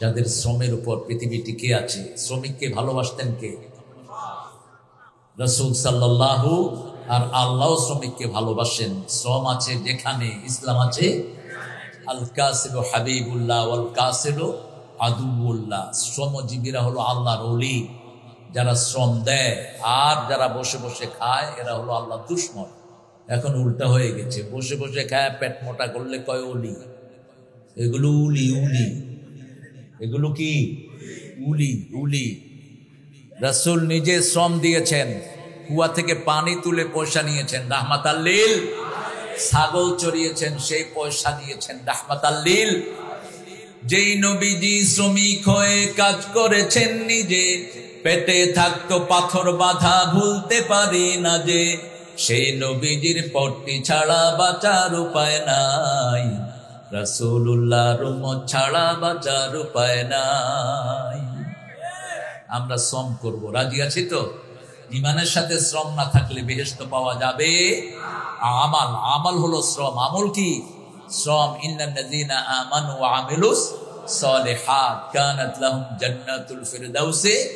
যাদের শ্রমের উপর পৃথিবী টিকে আছে। শ্রমিককে ভালোবাসতেন কে? রাসূল সাল্লাল্লাহু। আর আল্লাহ শ্রমিককে ভালোবাসেন। শ্রম আছে যেখানে, ইসলাম আছে। আল কাসিবু হাবিবুল্লাহ ওয়াল কাসিবু আদুউল্লাহ। শ্রমজীবীরা হলো আল্লাহর ওলি। যারা শ্রম দেয় আর যারা বসে বসে খায়, এরা হলো আল্লাহর দুশমন। এখন উল্টা হয়ে গেছে, বসে বসে খায় পেট মোটা করলে কয় ওলি। এগুলো উলি, উলি। এগুলো কি? উলি, উলি। রাসূল নিজে শ্রম দিয়েছেন, কুয়া থেকে পানি তুলে পয়সা নিয়েছেন রাহমাতাল লিল। ছাগল চড়িয়েছেন, সেই পয়সা নিয়েছেন রাহমাতাল লিল। যেই নবীজি শ্রমিক হয়ে কাজ করেছেন নিজে, পেটে থাকতো পাথর বাঁধা ভুলতে পারি না যে, সেই নবীজির পট্টি ছাড়া বাঁচার উপায় নাই, রাসূলুল্লাহর উম্মত ছাড়া বাঁচার উপায় নাই। আমরা শ্রম করব, রাজি আছি তো? ইমানের সাথে শ্রম না থাকলে বেহেশত পাওয়া যাবে? আমাল, আমাল হলো শ্রম। আমল কি? শ্রম। ইন্নাল্লাযীনা আমানু ওয়া আমিলুস সালিহাত কানাত লাহুম জান্নাতুল ফিরদাউসি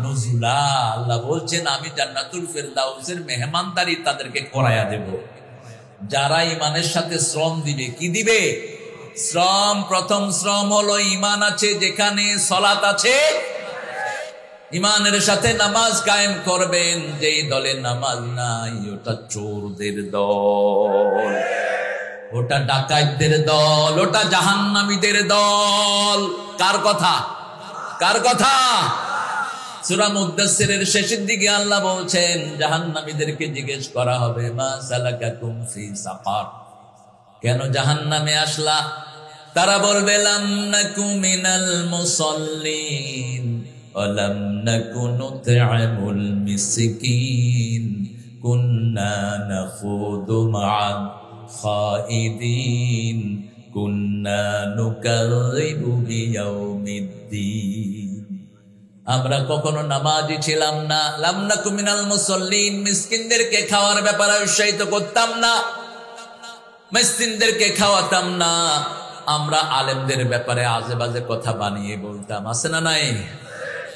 নুজুলা। আল্লাহ বলছেন, আমি জান্নাতুল ফিরদাউসের মেহমানদারি তাদেরকে করায়া দেব যারা ইমানের সাথে শ্রম দিবে। কি দিবে? শ্রম। প্রথম শ্রম হলো ইমান আছে যেখানে, সালাত আছে। ইমানের সাথে নামাজ কায়েম করবেন। যেই দলে নামাজ নাই, ওটা চোরদের দল, ওটা ডাকাতদের দল, ওটা জাহান্নামীদের দল। কার কথা? কার কথা? সূরা মুদ্দাসসিরের শেষের দিকে আল্লাহ বলছেন, জাহান্নামীদেরকে জিজ্ঞেস করা হবে, মা সালাকাকুম ফি সাকার, কেন জাহান্নামে আসলা? তারা বলবে, লাম নাকু মিনাল মুসাল্লিন ওয়ালাম নাকু নুত'আমুল মিসকিন কুন্না নাখুদু মা'আল খাইদিন কুন্না নুকাযযিবু বিয়াউমিদ্দিন। আমরা কখনো নামাজি ছিলাম না। লাম নাকু মিনাল মুসাল্লিন, মিসকিনদেরকে খাওয়ার ব্যাপারে উৎসাহিত করতাম না, মিসকিনদেরকে খাওয়াতাম না। আমরা আলেমদের ব্যাপারে আজে বাজে কথা বানিয়ে বলতাম, আছে না নাই?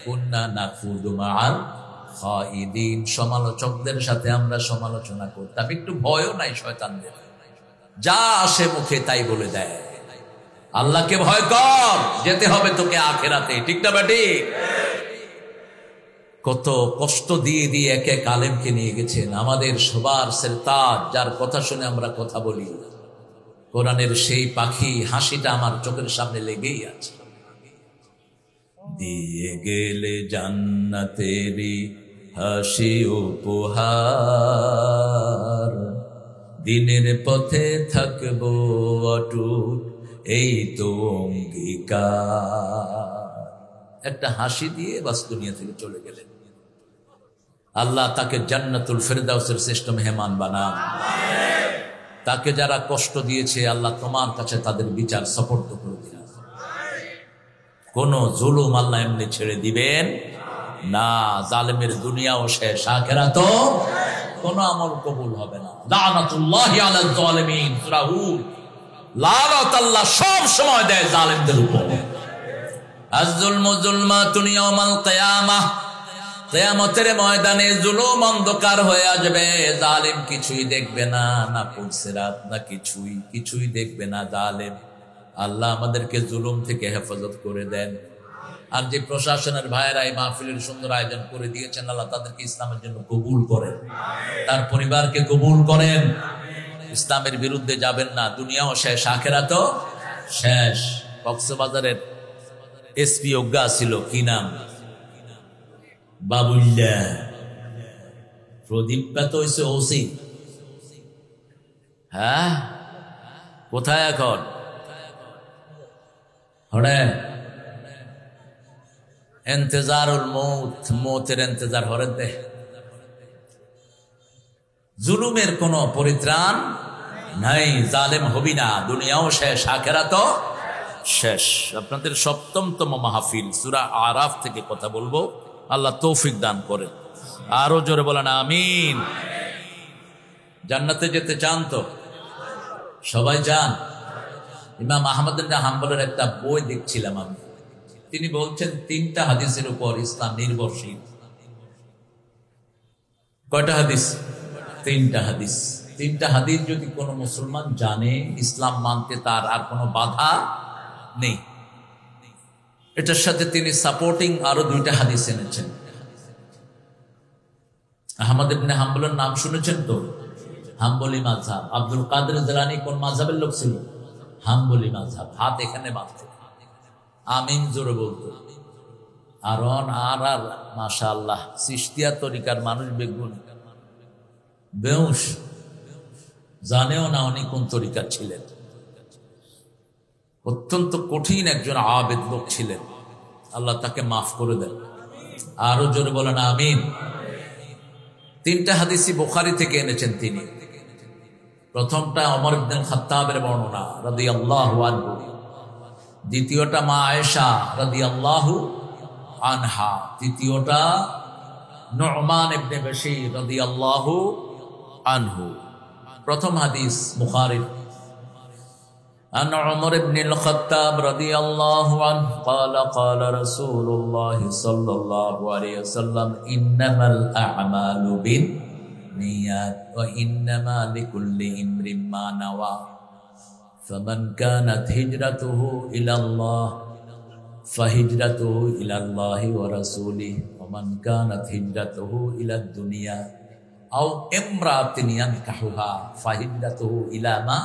কুন্না নাখুদু মা'আল খাইদিন, সমালোচকদের সাথে আমরা সমালোচনা করতাম। একটু ভয়ও নাই শয়তানদের, যা আসে মুখে তাই বলে দেয়। আল্লাহকে ভয় কর, যেতে হবে তোকে আখিরাতে। ঠিক না বেটি? কত কষ্ট দিয়ে দিয়ে এক এক আলেমকে নিয়ে গেছেন, আমাদের সবার সেরতাজ, যার কথা শুনে আমরা কথা বলি। কোরআনের সেই পাখি হাসিটা আমার চোখের সামনে লেগেই আছে। দিয়ে গেলে জান্নাতেরি হাসি উপহার, দিনের পথে থাকবো অটুট, এই তো অঙ্গীকার। একটা হাসি দিয়ে বাস দুনিয়া থেকে চলে গেলেন। আল্লাহ তাকে জান্নাতুল ফিরদাউসের শ্রেষ্ঠ মেহমান বানান। তাকে যারা কষ্ট দিয়েছে, আল্লাহ তোমার কাছে তাদের বিচার সুপর্দ করে দিন। কোন জুলুম আল্লাহ এমনি ছেড়ে দিবেন না। জালেমের দুনিয়াও শেষ, আখিরাতও কোন আমল কবুল হবে না। লানাতুল্লাহি আলাল জালিমিন, সূরা হুদ। লানত আল্লাহ সব সময় দেয় জালেমদের উপর। আয-যুলমু যুলমাতুন ইয়াওমাল কিয়ামাহ, কিয়ামতের ময়দানে জুলুম অন্ধকার হয়ে আসবে। জালেম কিছুই দেখবে না, না পুলসিরাত, না কিছুই দেখবে না জালেম। আল্লাহ আমাদেরকে জুলুম থেকে হেফাজত করে দেন। আর যে প্রশাসনের ভাইয়েরা এই মাহফিলের সুন্দর আয়োজন করে দিয়েছেন, আল্লাহ তাদেরকে ইসলামের জন্য কবুল করেন, তার পরিবারকে কবুল করেন। ইসলামের বিরুদ্ধে যাবেন না, দুনিয়াও শেষ, আখিরাতও শেষ। কক্সবাজারের এসপি অজ্ঞা ছিল, কি নাম? বাবুল্লাহ। প্রদীপ তো হয়েছে ওসি। হ্যাঁ, কোথায় এখন? এন্তেজারুল মৌত, মৌতের এন্তেজার হরেন দে। জুলুমের কোনো পরিত্রাণ নাই, জালেম হবি না, দুনিয়াও শেষ আখিরাতও শেষ। আপনাদের ৭ম মাহফিল সূরা আরাফ থেকে কথা বলবো, আল্লাহ তৌফিক দান করেন। আরো জোরে বলেন আমিন। জান্নাতে যেতে চান তো? সবাই চান? ইমাম আহমদ ইবনে হাম্বলের একটা বই দেখছিলাম আমি, তিনি বলছেন 3টা হাদিসের উপর ইসলাম নির্ভরশীল। কয়টা হাদিস? 3টা হাদিস। 3টা হাদিস যদি কোনো মুসলমান জানে, ইসলাম মানতে তার আর কোনো বাধা নেই। এটার সাথে তিনি সাপোর্টিং আরো 2টা হাদিস এনেছেন। আহমদ ইবনে হাম্বলের নাম শুনেছেন তো? হাম্বলি মাযহাব। আব্দুল কাদের জিলানী কোন মাযহাবের লোক ছিল? হাম্বলি মাযহাব। হাত এখানে বাঁধত, আমিন জোরে বলতো। আর মাশাআল্লাহ চিশতিয়া তরিকার মানুষ বেগুন বেউস, জানেও না উনি কোন তরিকার ছিলেন। অত্যন্ত কঠিন একজন আবেদ লোক ছিলেন, আল্লাহ তাকে মাফ করে দেন। আরো জোরে বলেন আমিন। 3টা হাদিসই বুখারী থেকে এনেছেন তিনি। প্রথমটা ওমর ইবনে খাত্তাবের বর্ণনা রাদিয়াল্লাহু আনহু, দ্বিতীয়টা মা আয়েশা রাদিয়াল্লাহু আনহা, তৃতীয়টা নু'মান ইবনে বাশীর রাদিয়াল্লাহু আনহু। প্রথম হাদিস বুখারীর। عن عمر بن الخطاب رضي الله عنه قال قال رسول الله صلى الله عليه وسلم إنما الأعمال بالنيات وإنما لكل امرئ ما نوى فمن كانت هجرته إلى الله فهجرته إلى الله ورسوله ومن كانت هجرته إلى الدنيا أو امرأة ينكحها فهجرته إلى ما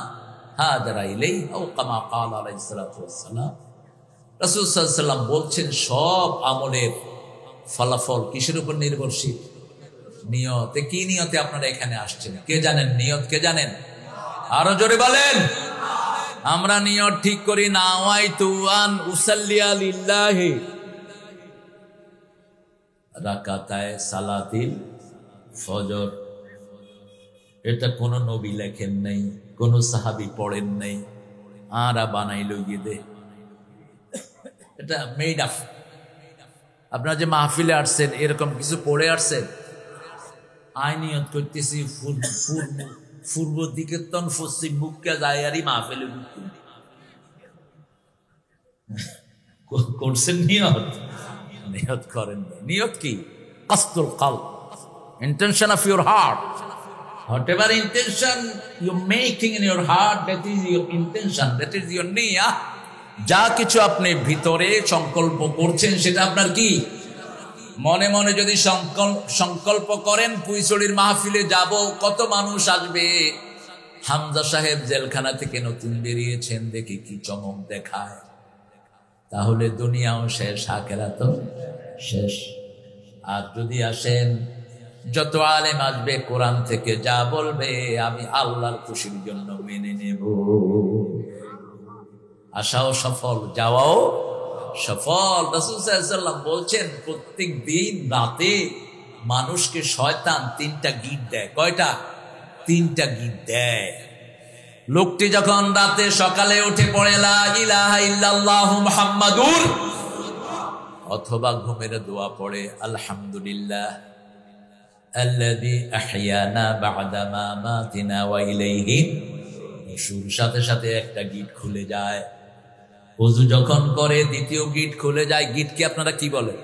হাজারা ইলাইহি আও কামা ক্বালা আলাইহিস সালাতু ওয়াস সালাম। রাসূল সাল্লাল্লাহু আলাইহি ওয়াসাল্লাম বলছেন সব আমলের ফলাফল কিসের উপর নির্ভরশীল? নিয়ত। কি নিয়তে আপনারা এখানে আসছেন? কে জানেন নিয়ত? কে জানেন? আরো জোরে বলেন। আমরা নিয়ত ঠিক করি, নাওয়াইতু আন উসাল্লিয়া লিল্লাহি রাকাতায়ে সালাতিল ফজর। এটা কোন নবী লেখেন নাই, কোন সাহাবী পড়েন নাই, আরা বানাইলো গিয়ে দে, এটা মেড আপ। আপনারা যে মাহফিলে আসছেন এরকম কিছু পড়ে আসছেন? আইনিয়ত করতেছি পূর্ব দিকে তন পশ্চিম মুখকে যায় আরই মাহফিলে করছেন নিয়ত? নিয়ত করেন না। নিয়ত কি? কাসদুল কলব, intention of your heart. Whatever intention you're making in your heart, that is your intention, that is your niyyah. যা কিছু আপনি ভিতরে সংকল্প করছেন সেটা আপনার কি? মনে মনে যদি সংকল্প করেন পুইছড়ির মাহফিলে যাব, কত মানুষ আসবে, হামজা সাহেব জেলখানা থেকে নতুন বেরিয়েছেন, দেখি কি চমক দেখায়, তাহলে দুনিয়াও শেষ আখিরাতও শেষ। আর যদি আসেন যত আলেম আসবে কোরআন থেকে যা বলবে আমি আল্লাহর খুশির জন্য মেনে নেব, আশাও সফল, যাওয়াও সফল। রাসূল সাল্লাল্লাহু আলাইহি ওয়াসাল্লাম বলছেন প্রত্যেক দিন রাতে মানুষকে শয়তান 3টা গিট দেয়। কয়টা? 3টা গিট দেয়। লোকটি যখন রাতে সকালে উঠে পড়ে লা ইলাহা ইল্লাল্লাহু মুহাম্মাদুর, অথবা ঘুমের দোয়া পড়ে আলহামদুলিল্লাহ আল্লাযী আহইয়ানা বা'দা মা মাতিনা ওয়া ইলাইহি নুশুর, সাথে সাথে একটা গিট খুলে যায়। ওযু যখন করে দ্বিতীয় গিট খুলে যায়। গিটকে আপনারা কি বলেন?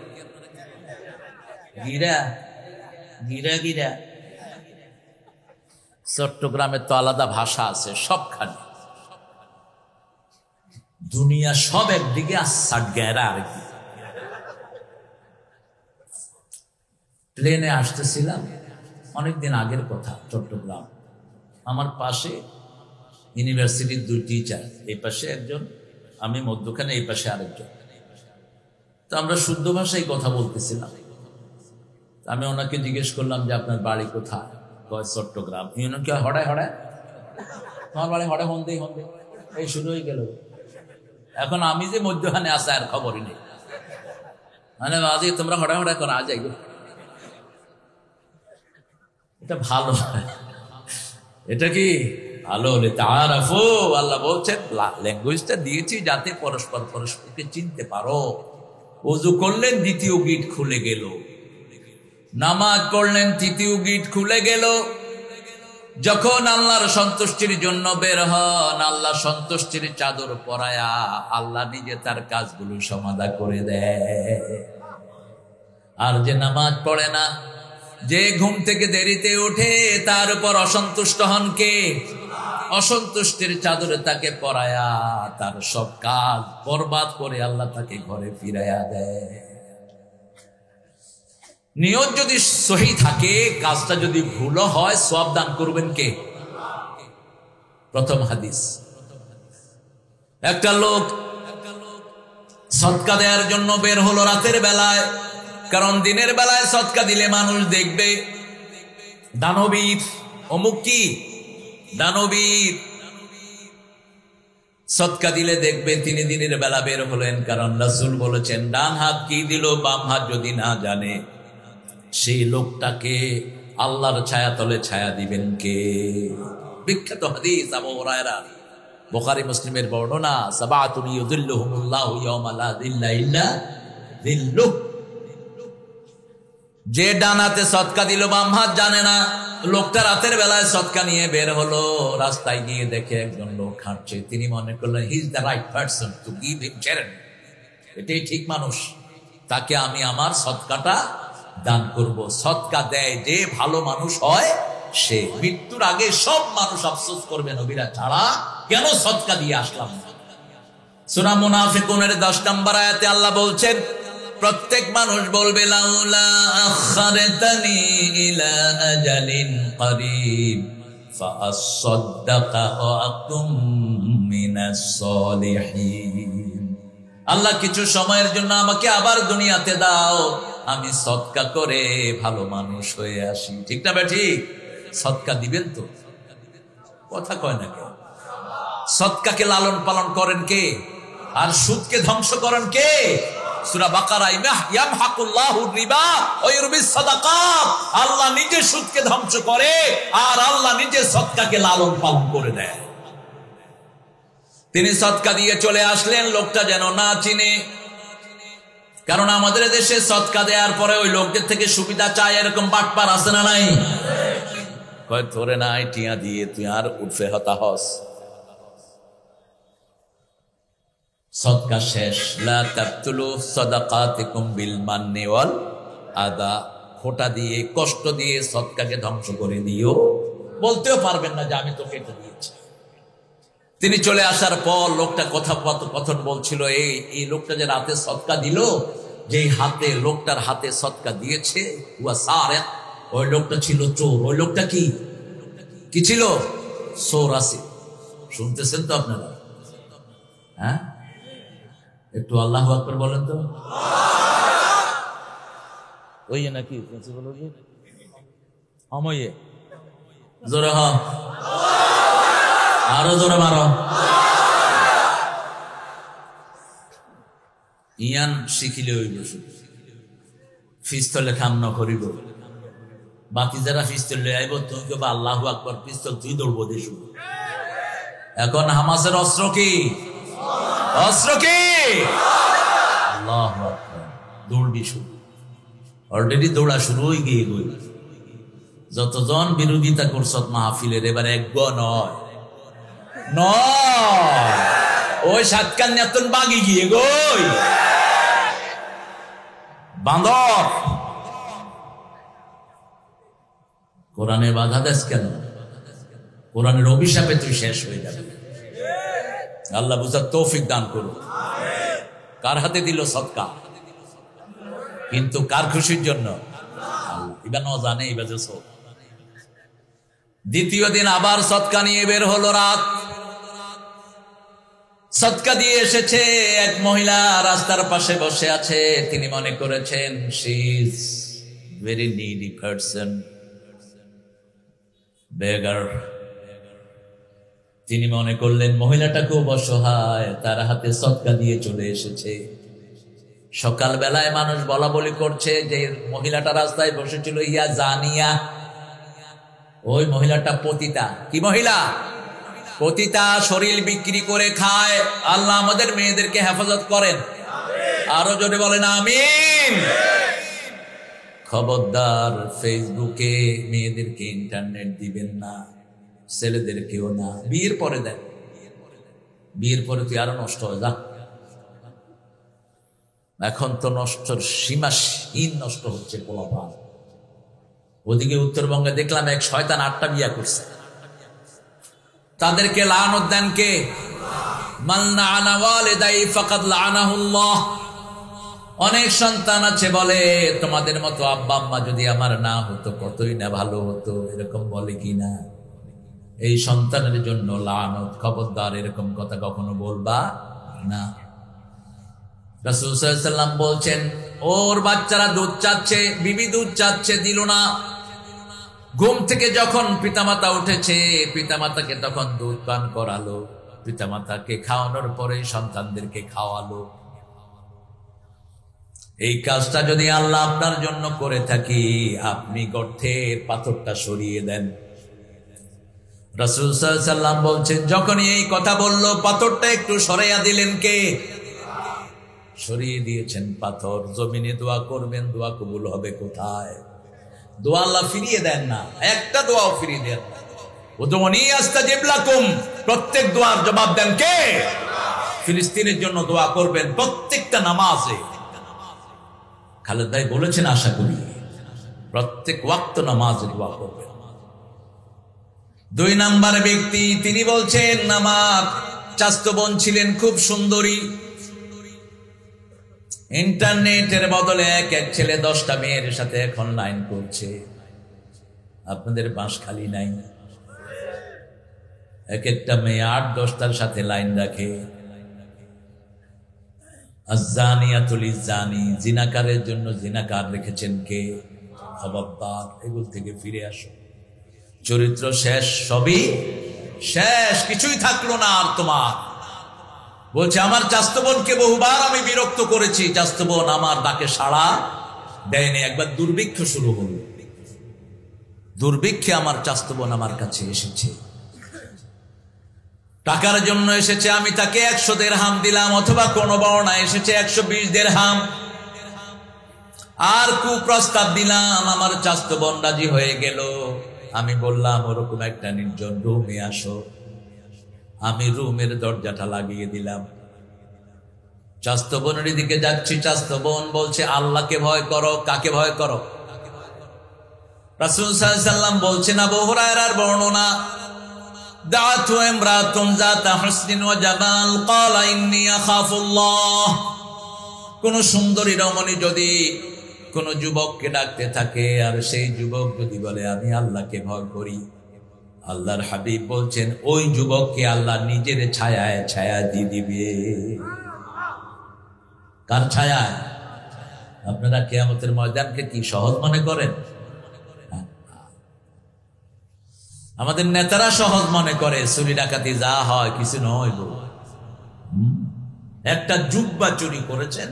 গিরা। গিরা গিরা। চট্টগ্রামের তো আলাদা ভাষা আছে সবখানে। দুনিয়া সব একদিকে আর সাটগেরা আরেকদিকে। প্লেনে আসতেছিলাম, অনেকদিন আগের কথা, চট্টগ্রাম। আমার পাশে ইউনিভার্সিটির 2 টিচার, এই পাশে একজন, আমি মধ্যখানে, এই পাশে আরেকজন। তো আমরা শুদ্ধ ভাষায় কথা বলতেছিলাম। আমি ওনাকে জিজ্ঞেস করলাম যে আপনার বাড়ি কোথায়? কয় চট্টগ্রাম। ইউনো কি হড়ায় হড়ায়, তোমার বাড়ি হড়ায় হন্দেই হন্দে, এই শুরু হয়ে গেল। এখন আমি যে মধ্যখানে আসা আর খবরই নেই, মানে আজকে তোমরা হড়ায় হড়ায় করো, আজ যাই। এটা ভালো, এটা কি ভালো হলে তাআরাফু, আল্লাহ বলছেন ল্যাঙ্গুয়েজটা দিয়েছি যাতে পরস্পর পরস্পরকে চিনতে পারো। ওযু করলেন, দ্বিতীয় গিট খুলে গেল। নামাজ পড়লেন, তৃতীয় গিট খুলে গেল। যখন আল্লাহর সন্তুষ্টির জন্য বের হন, আল্লাহ সন্তুষ্টির চাদর পরায়া আল্লাহ নিজে তার কাজগুলো সমাধা করে দেয়। আর যে নামাজ পড়ে না, যে ঘুম থেকে দেরিতে উঠে, তার উপর অসন্তুষ্ট হন কে? অসন্তুষ্টির চাদরে তাকে পরায়া তার সব কাজ বরবাদ করে আল্লাহ তাকে ঘরে ফিরাইয়া দেয়। নিয়ত যদি সহি থাকে, কাজটা যদি ভুল হয়, সওয়াব দান করবেন কে? প্রথম হাদিস, একটা লোক সদকা দেওয়ার জন্য বের হলো রাতের বেলায়, কারণ দিনের বেলায় সদকা দিলে মানুষ দেখবে দানবীর, অমুক কি দানবীর, সদকা দিলে দেখবে। তিনি দিনের বেলা বের হলেন, কারণ রাসূল বলেছেন ডান হাত কি দিল বাম হাত যদি না জানে, সেই লোকটাকে আল্লাহর ছায়া তলে ছায়া দিবেন কে? বিখ্যাত হাদিস আবু হুরায়রা, বুখারী মুসলিমের বর্ণনা, সাবাতুন ইউযিল্লুহুমুল্লাহু ইয়াওমা লা যিল্লা ইল্লা যিল্লুহ। যে ডান হাতে সদকা দিল বাম হাত জানে না, লোকটা রাতের বেলায় সদকা নিয়ে বের হলো, রাস্তায় গিয়ে দেখে একজন লোক হাঁটছে। তিনি মনে করলেন he is the right person to give him charity, এটাই ঠিক মানুষ, তাকে আমি আমার সদকাটা দান করব। সদকা দেয় যে ভালো মানুষ হয় সে। মৃত্যুর আগে সব মানুষ আফসোস করবে নবীরা ছাড়া, কেন সদকা দিয়ে আসলাম। সূরা মুনাফিকুনের 10 নম্বর আয়াতে আল্লাহ বলছেন, প্রত্যেক মানুষ বলবে লাউলা আখারতানি ইলা আজালিন করিব ফাআসাদদাকা ওয়া আকুম মিনাস সলিহিন। আল্লাহ কিছু সময়ের জন্য আমাকে আবার দুনিয়াতে দাও, আমি সদকা করে ভালো মানুষ হয়ে আসি। ঠিক না ঠিক? সদকা দিবেন তো? কথা কয় না কেউ। সদকাকে লালন পালন করেন কে? আর সুদকে ধ্বংস করেন কে? সূরা বাকারা, ইয়ামহাকুল্লাহু রিবা ওয়া ইউরবিস সাদাকাত। আল্লাহ নিজে সুদকে ধ্বংস করে আর আল্লাহ নিজে সদকাকে লালন পালন করে দেয়। তিনি সদকা দিয়ে চলে আসলেন, লোকটা যেন না চিনে, কারণ আমাদের দেশে সদকা দেওয়ার পরে ওই লোকদের থেকে সুবিধা চায়, এরকম বাটপার আছে না নাই? কয় ধরে নাই টিয়া দিয়ে তুই আর উঠবে হতাহস। সদকা শেষ, লা তাবতুলু সাদাকাতিকুম বিল মান্নি ওয়াল আদা। খোটা দিয়ে, কষ্ট দিয়ে সদকাকে ধ্বংস করে দিও। বলতেও পারবেন না যে আমি তোকে এটা দিয়েছি। তিনি চলে আসার পর লোকটা কথন বলছিল, এই লোকটা যে রাতে সদকা দিল, যেই হাতে লোকটার হাতে সদকা দিয়েছে, ওই লোকটা ছিল চোর। ওই লোকটা কি ছিল? চোর আছে। শুনতেছেন তো আপনারা? হ্যাঁ, একটু আল্লাহু আকবার বলেন তো। ওই নাকি আময়ে জোরে হ, আরো জোরে মারো। ইয়ান শিখিলে হইব, পিস্তলে কাম ন করিব। বাকি যারা পিস্তল লয়ে আইব, তুমি কেবা আল্লাহু আকবার, পিস্তল তুই দৌড়বো দেশ। এখন হামাসের অস্ত্র কি? অস্ত্র কি? আল্লাহু আকবার। দৌড়বি শুরু, অলরেডি দৌড়া শুরু হয়ে গিয়ে গই। যতজন বিরোধিতা করছত মাহফিলের, এবার এক নয়, ওই সাতকান নেতন বাগি গিয়ে গই বান্দর। কোরআনের বাধা দেশ কেন? কোরআনের অভিশাপে তুই শেষ হয়ে যাবে। আল্লাহ বুঝার তৌফিক দান করুন। কার হাতে দিল সদকা? কিন্তু কার খুশির জন্য? এবার ন জানে এবার। দ্বিতীয় দিন আবার সদকা নিয়ে বের হলো। রাত সদকা দিয়ে এসেছে। এক মহিলা রাস্তার পাশে বসে আছে। তিনি মনে করেছেন she is very needy person, beggar. তিনি মনে করলেন মহিলাটা খুব অসহায়, তার হাতে সদকা দিয়ে চলে এসেছে। সকাল বেলায় মানুষ বলা বলি করছে যে মহিলাটা রাস্তায় বসেছিল ইয়া জানিয়া, ওই মহিলাটা পতিতা। কি মহিলা? পতিতা, শরীর বিক্রি করে খায়। আল্লাহ আমাদের মেয়েদেরকে হেফাজত করেন। আরো জোরে বলেন আমিন। খবরদার ফেসবুকে মেয়েদেরকে ইন্টারনেট দিবেন না, ছেলেদেরকেও না। বিয়ের পরে দেন, বিয়ের পরে তুই আরো নষ্ট হয়ে যা। এখন তো নষ্টর সীমাহীন নষ্ট হচ্ছে পোলাপান। ওদিকে উত্তরবঙ্গে দেখলাম এক শয়তান 8টা বিয়া করছে। তাদেরকে লানত দেন কে? মান লাআনা ওয়ালিদাই ফাকাদ লাআনাহুল্লাহ। অনেক সন্তান আছে বলে তোমাদের মতো আব্বা আম্মা যদি আমার না হতো কতই না ভালো হতো, এরকম বলে কি না? এই সন্তানের জন্য লানত। খবরদার এরকম কথা কখনো বলবা না। রাসূল সাল্লাল্লাহু আলাইহি ওয়াসাল্লাম বলছেন, ওর বাচ্চারা দুধ চাচ্ছে, বিবি দুধ চাচ্ছে, দিল না। ঘুম থেকে যখন পিতামাতা উঠেছে, পিতামাতাকে তখন দুধ পান করালো, পিতামাতাকে খাওয়ানোর পরে সন্তানদেরকে খাওয়ালো। এই কাজটা যদি আল্লাহ আপনার জন্য করে থাকি, আপনি গর্তের পাথরটা সরিয়ে দেন। রাসূল সাল্লাল্লাহু আলাইহি ওয়াসাল্লাম বলছেন, যখনই এই কথা বলল, পাথরটা একটু সরাইয়া দিলেন কে? সরিয়ে দিয়েছেন পাথর। জমিনে দোয়া করবেন, দোয়া কবুল হবে কোথায়? দোয়া আল্লাহ ফিরিয়ে দেন না, একটা দোয়াও ফিরিয়ে দেন না। উদউনি আস্তাজিব লাকুম, প্রত্যেক দোয়ার জবাব দেন কে? ফিলিস্তিনের জন্য দোয়া করবেন প্রত্যেকটা নামাজে। খালেদ ভাই বলেছেন, আশা করি প্রত্যেক ওয়াক্ত নামাজে দোয়া করবেন। 2 নাম্বার ব্যক্তি, তিনি বলছেন আমার চাচাতো বোন ছিলেন খুব সুন্দরী। ইন্টারনেটের বদলে এক এক ছেলে 10টা মেয়ের সাথে এখন লাইন করছে। আপনাদের বাঁশ খালি নাই? এক একটা মেয়ে 8-10টার সাথে লাইন রাখে। আয-যানিয়াতু লিয-যানি, জিনাকারের জন্য জিনাকার রেখেছেন কে? খবরদার, এগুলো থেকে ফিরে আসো। চরিত্র শেষ, সবই শেষ, কিছুই থাকলো না আর তোমার। বলছে আমার চাচাতো বোনকে বহুবার আমি বিরক্ত করেছি, চাচাতো বোন আমার ডাকে সাড়া দেয়নি। একবার দুর্ভিক্ষ শুরু হলো, দুর্ভিক্ষে আমার চাচাতো বোন আমার কাছে এসেছে, টাকার জন্য এসেছে। আমি তাকে 100 দিরহাম দিলাম, অথবা কোন বর্ণায় এসেছে 120 দিরহাম। আর কুপ্রস্তাব দিলাম, আমার চাচাতো বোন রাজি হয়ে গেল। আমি বললাম ওরকম একটা নির্জন রুমে আসো। আমি রুমের দরজাটা লাগিয়ে দিলাম। চাচাতো বোনের দিকে যাচ্ছি, চাচাতো বোন বলছে আল্লাহকে ভয় করো। কাকে ভয় করো? রাসূল সাল্লাল্লাহু আলাইহি ওয়াসাল্লাম বলছেন, আবু হুরায়রার বর্ণনা, দাআতু ইমরাতুন যাতা হুসনিন ওয়া জামাল ক্বালা ইন্নী আখাফুল্লাহ। কোন সুন্দরী রমণী যদি কোন যুবককে ডাকতে থাকে, আর সেই যুবক যদি বলে আমি আল্লাহকে ভয় করি, আল্লাহর হাবিব বলছেন ওই যুবককে আল্লাহ নিজের ছায়ায় ছায়া দিয়ে দিবে। কার ছায়ায়? আপনারা কিয়ামতের ময়দানকে কি সহজ মনে করেন? আমাদের নেতারা সহজ মনে করে, চুরি ডাকাতি যা হয় কিছু নয়। একটা জুব্বা চুরি করেছেন,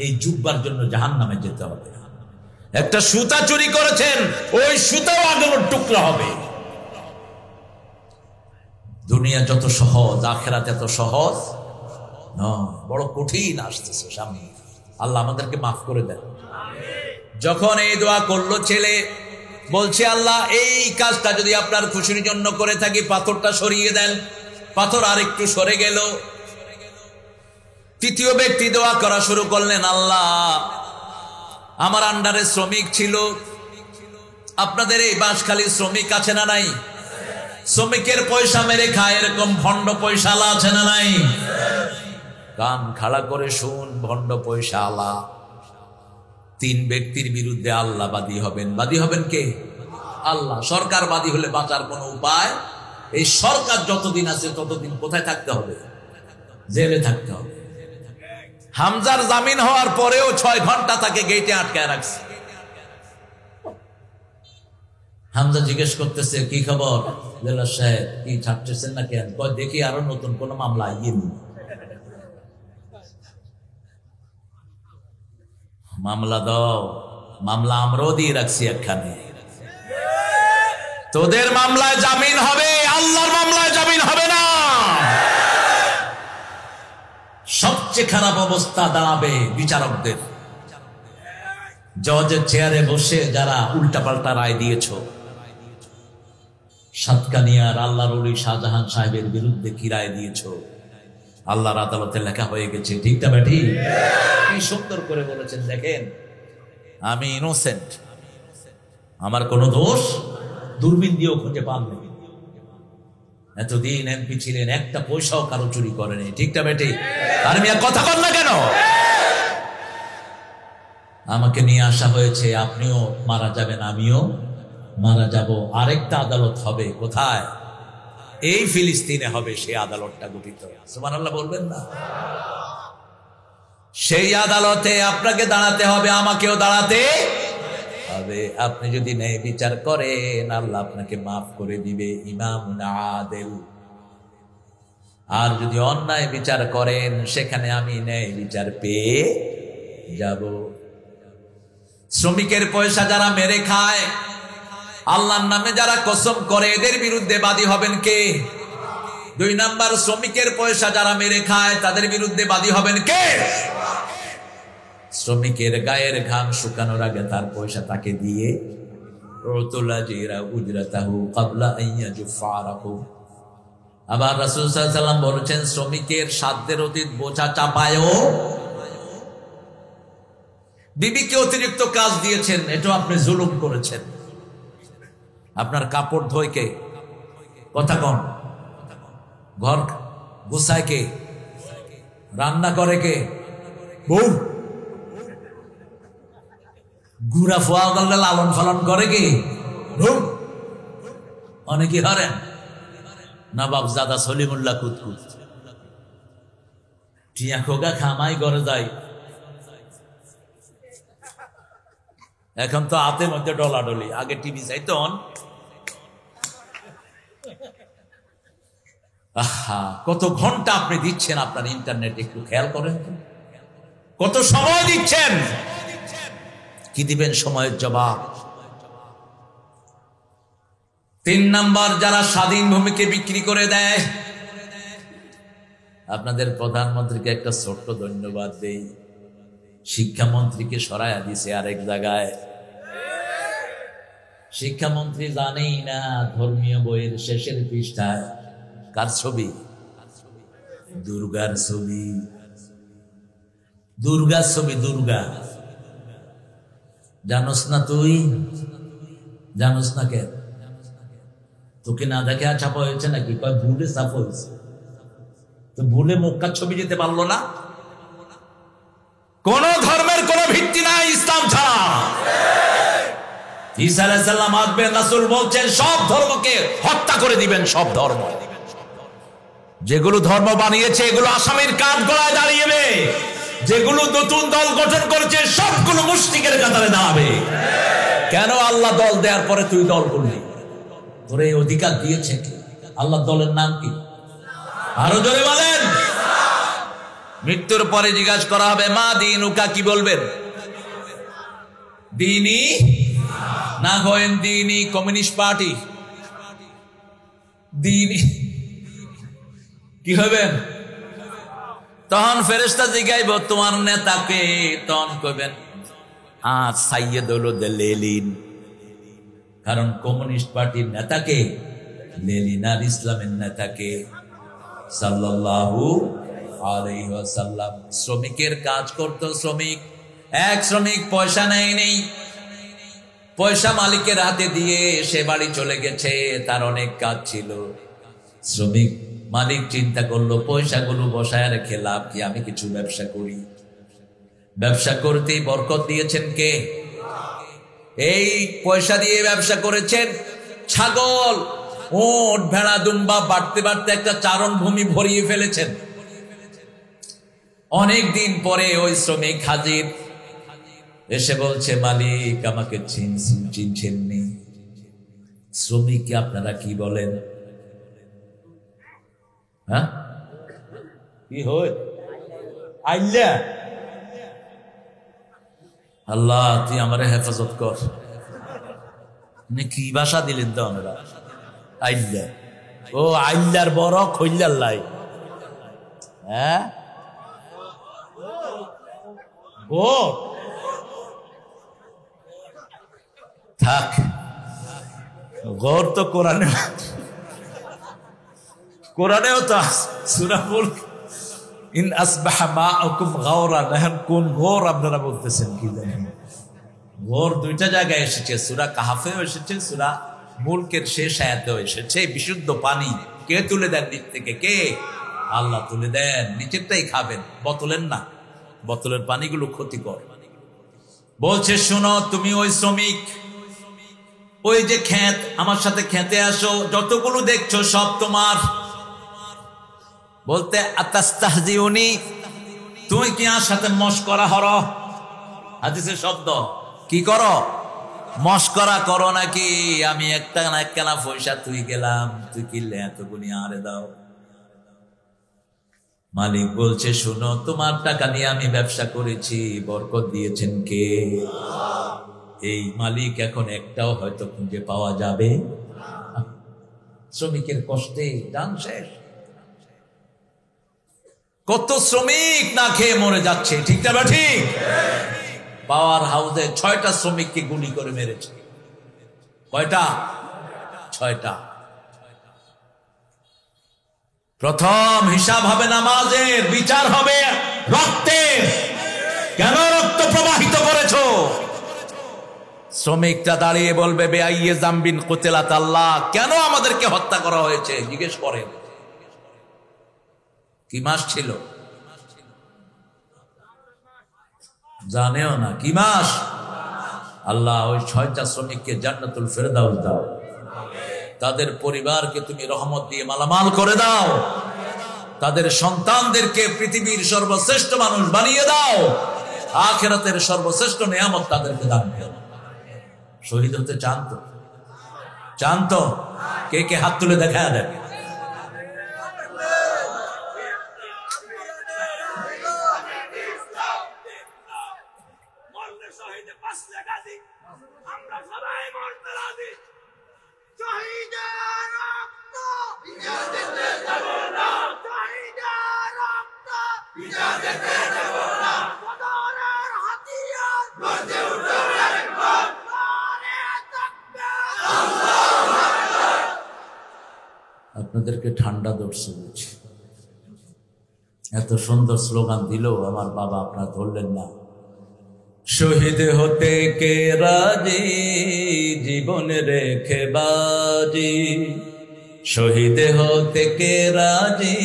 এই জুব্বার জন্য জাহান্নামে যেতে হবে। একটা সুতা চুরি করেছেন, ওই সুতাও আগুনের টুকরা হবে। দুনিয়া যত সহজ, আখিরাত এত সহজ নয়, বড় কঠিন আসতেছে সামনে। আল্লাহ আমাদেরকে মাফ করে দেন। যখন এই দোয়া করলো ছেলে, বলছে আল্লাহ এই কাজটা যদি আপনার খুশির জন্য করে থাকি, পাথরটা সরিয়ে দেন। পাথর আর একটু সরে গেল। তৃতীয় ব্যক্তি দোয়া করা শুরু করলেন, আল্লাহ আমার আন্ডারে শ্রমিক ছিল। আপনাদের এই বাঁশখালী শ্রমিক আছে না নাই? শ্রমিকের পয়সা মেরে খায়, এরকম ভণ্ড পয়সালা আছে না নাই? কান খাড়া করে শুন, ভণ্ড পয়সালা 3 ব্যক্তির বিরুদ্ধে আল্লাহ বাদী হবেন। বাদী হবেন কে? আল্লাহ। সরকার বাদী হলে বাঁচার কোনো উপায়? এই সরকার যতদিন আছে ততদিন কোথায় থাকতে হবে? জেলে থাকতে হবে। হামজার জামিন হওয়ার পরেও 6 ঘন্টা তাকে গেটে আটকায় রাখছে। হামজা জিজ্ঞেস করতেছে কি খবর জেলার সাহেব, কি ছাড়তেছেন না কেন? কয় দেখি আরো নতুন কোন মামলা আইনি। মামলা দাও। মামলা আমরাও দিয়ে রাখছি একখানে। তোদের মামলায় জামিন হবে, আল্লাহর মামলায় জামিন হবে না। সবচেয়ে খারাপ অবস্থা দাঁড়াবে বিচারকদের। জজের চেয়ারে বসে যারা উল্টাপাল্টা রায় দিয়েছ, সাতকানিয়ার আল্লাহর ওলি শাহজাহান সাহেবের বিরুদ্ধে কি রায় দিয়েছ, আল্লাহর আদালতে লেখা হয়ে গেছে, ঠিক না বেঠি? কি সুন্দর করে বলেছেন, দেখেন আমি ইনোসেন্ট, আমার কোনো দোষ দূরবীন দিয়েও খুঁজে পাননি। এতদিন এমপি ছিলেন, একটা পয়সাও কারো চুরি করেনি, ঠিক না বেঠি? আর মিয়া কথা বল না কেন? আমাকে নিয়ে আসা হয়েছে, আপনিও মারা যাবেন, আমিও মারা যাব। আরেকটা আদালত হবে, কোথায়? এই ফিলিস্তিনে হবে সেই আদালতটা গঠিত। সুবহানাল্লাহ বলবেন না? সেই আদালতে আপনাকে দাঁড়াতে হবে, আমাকেও দাঁড়াতে হবে। আপনি যদি ন্যায় বিচার করেন, আল্লাহ আপনাকে মাফ করে দিবে, ইমামুন আদিল। আর যদি অন্যায় বিচার করেন, সেখানে আমি ন্যায় বিচার পেয়ে যাব। শ্রমিকের পয়সা যারা মেরে খায়, আল্লাহর নামে যারা কসম করে, এদের বিরুদ্ধে বাদী হবেন কে? 2 নাম্বার, শ্রমিকের পয়সা যারা মেরে খায়, তাদের বিরুদ্ধে বাদী হবেন কে? শ্রমিকের গায়ের ঘাম শুকানোর আগে তার পয়সা তাকে দিয়ে, আবার রাসূল সাল্লাল্লাহু আলাইহি ওয়াসাল্লাম বলেছেন, শ্রমিকের সাধ্যের অতীত বোঝা চাপায়ও। বিবিকে অতিরিক্ত কাজ দিয়েছেন, এটাও আপনি জুলুম করেছেন। আপনার কাপড় ধোয় কে? কথা কন। ঘর গুছায় কে? রান্না করে কে? বউ। গুড়া ফোয়া করলে লালন পালন করে কে? বউ। অনেকে হরেন নবাব জাদা সলিমুল্লাহ কুতকুত, টিয়া খোগা খামাই ঘরে যায়। এখন তো হাতের মধ্যে ডলাডলি, আগে টিভি চাইতন। আহা, কত ঘন্টা আপনি দিচ্ছেন আপনার ইন্টারনেট, একটু খেয়াল করেন। কত সময় দিচ্ছেন, কি দিবেন সময়ের জবাব? 3 নাম্বার, যারা স্বাধীন ভূমিকে বিক্রি করে দেয়। আপনাদের প্রধানমন্ত্রীকে একটা ছোট্ট ধন্যবাদ দেই, শিক্ষামন্ত্রীকে সরাইয়া দিছে আরেক জায়গায়। শিক্ষামন্ত্রী জানেই না ধর্মীয় বইয়ের শেষের পৃষ্ঠায় কার ছবি? দুর্গার ছবি। দুর্গার ছবি, দুর্গা। জানোস না তুই? জানোস না কেন? তোকে না দেখে ছাপা হয়েছে নাকি? কয় ভুলে ছাপা হয়েছে। তো ভুলে মক্কার ছবি যেতে পারলো না? কোন ধর্মের কোন ভিত্তি নাই ইসলাম ছাড়া। ঈসা আলাইহিস সালাম আসবেন, রাসূল বলছেন সব ধর্মকে হত্যা করে দিবেন। সব ধর্ম, যেগুলো ধর্ম বানিয়েছে এগুলো আসামির কাঠ গড়ায় দাঁড়িয়েবে, যেগুলো নতুন দল গঠন করেছে সবগুলো মুশরিকের কাতারে দাঁড়াবে। কেন? আল্লাহ দল দেওয়ার পরে তুই দল করলি, তোর এই অধিকার দিয়েছে কি? আল্লাহ দলের নাম কি? আরো জোরে বলেন। মৃত্যুর পরে জিজ্ঞাসা করা হবে, মা দীনুকা, কি বলবেন? দীনি না হয়েন দীনি কমিউনিস্ট পার্টি, দীনি কি হবেন? তখন ফেরেশতা জিগাইব তোমার নেতাকে, তখন কইবেন আজ সাইয়েদুল লেলিন। কারণ কমিউনিস্ট পার্টির নেতাকে লেলিন, আর ইসলামের নেতাকে সাল্লাল্লাহু আলাইহি ওয়াসাল্লাম। শ্রমিকের কাজ করতো শ্রমিক, এক শ্রমিক পয়সা নেই, পয়সা মালিকের হাতে দিয়ে সে বাড়ি চলে গেছে, তার অনেক কাজ ছিল। শ্রমিক মালিক চিন্তা করলো পয়সাগুলো বসায় রেখে লাভ কি, আমি কিছু ব্যবসা করি। ব্যবসা করতেই বরকত দিয়েছেন কে? এই পয়সা দিয়ে ব্যবসা করেছেন। ছাগল, উট, ভেড়া, দুম্বা বাড়তে বাড়তে একটা চারণ ভূমি ভরিয়ে ফেলেছেন। অনেক দিন পরে ওই শ্রমিক হাজির, এসে বলছে মালিক আমাকে চিনছেননি। শ্রমিককে আপনারা কি বলেন? হ্যাঁ, কি হয়? আইল্লা। আল্লাহ তুই আমারে হেফাজত কর। কি ভাষা দিলেন তো আমরা? আইল্লা। ও আইল্লার বড় খৈল্লার লাই। হ্যাঁ, গোর থাক, গোর তো কোরআনেও তো সূরা মুলক ইন আসবাহা মাউকুম গাওরান, এখন কোন গোর আপনারা বলতেছেন কি জানেন? গোর দুইটা জায়গায় এসেছে, সূরা কাহাফেও এসেছে, সূরা মুলকের শেষ আয়াতেও এসেছে। বিশুদ্ধ পানি কে তুলে দেন নিচ থেকে? কে? আল্লাহ তুলে দেন। নিচেরটাই খাবেন, বোতলের না। বোতলের পানিগুলো ক্ষতিকর। বলছে শোনো, তুমি ওই শ্রমিক, ওই যে ক্ষেত, আমার সাথে খেতে আসো, যতগুলো দেখছো সব তোমার। বলতে আতাস্তাহজিউনি, তুমি কি আমার সাথে মশকরা হরো? হাদিসের শব্দ, কি করো? মশকরা করো নাকি? আমি একটা না একখানা পয়সা তুই গেলাম, তুই কিনলে এতগুনি আরে দাও। মালিক বলছে শোনো, তোমার টাকা নিয়ে আমি ব্যবসা করেছি, বরকত দিয়েছেন কে? এই মালিক এখন একটাও হয়তো খুঁজে পাওয়া যাবে। শ্রমিকের কষ্টে দান শেষ। কত শ্রমিক না খেয়ে মরে যাচ্ছে, ঠিক না ঠিক? পাওয়ার হাউসে 6টা শ্রমিককে গুলি করে মেরেছে। কয়টা? 6টা। প্রথম হিসাব হবে নামাজের, বিচার হবে রক্তের। কেন রক্ত প্রবাহিত করেছো? শ্রমিকটা দাঁড়িয়ে বলবে বেআইয়ে জামবিন কুতিলাত আল্লাহ, কেন আমাদেরকে হত্যা করা হয়েছে? জিজ্ঞেস করেন। কি মাস ছিল? জানেও না কি মাস। আল্লাহ ওই 6টা শ্রমিককে জান্নাতুল ফেরদাউস দাও, তাদের পরিবারকে তুমি রহমত দিয়ে মালামাল করে দাও, তাদের সন্তানদেরকে পৃথিবীর সর্বশ্রেষ্ঠ মানুষ বানিয়ে দাও, আখিরাতের সর্বশ্রেষ্ঠ নিয়ামত তাদেরকে দান করো। শহীদ হতে চান তো? চান তো? কে কে হাত তুলে দেখা দেন। আপনাদেরকে ঠান্ডা ধরছে বুঝছি, এত সুন্দর স্লোগান দিল আমার বাবা, আপনারা ধরলেন না। শহীদ হতে কে রাজি, জীবন রেখে বাজি। শহীদ হতে কে রাজি,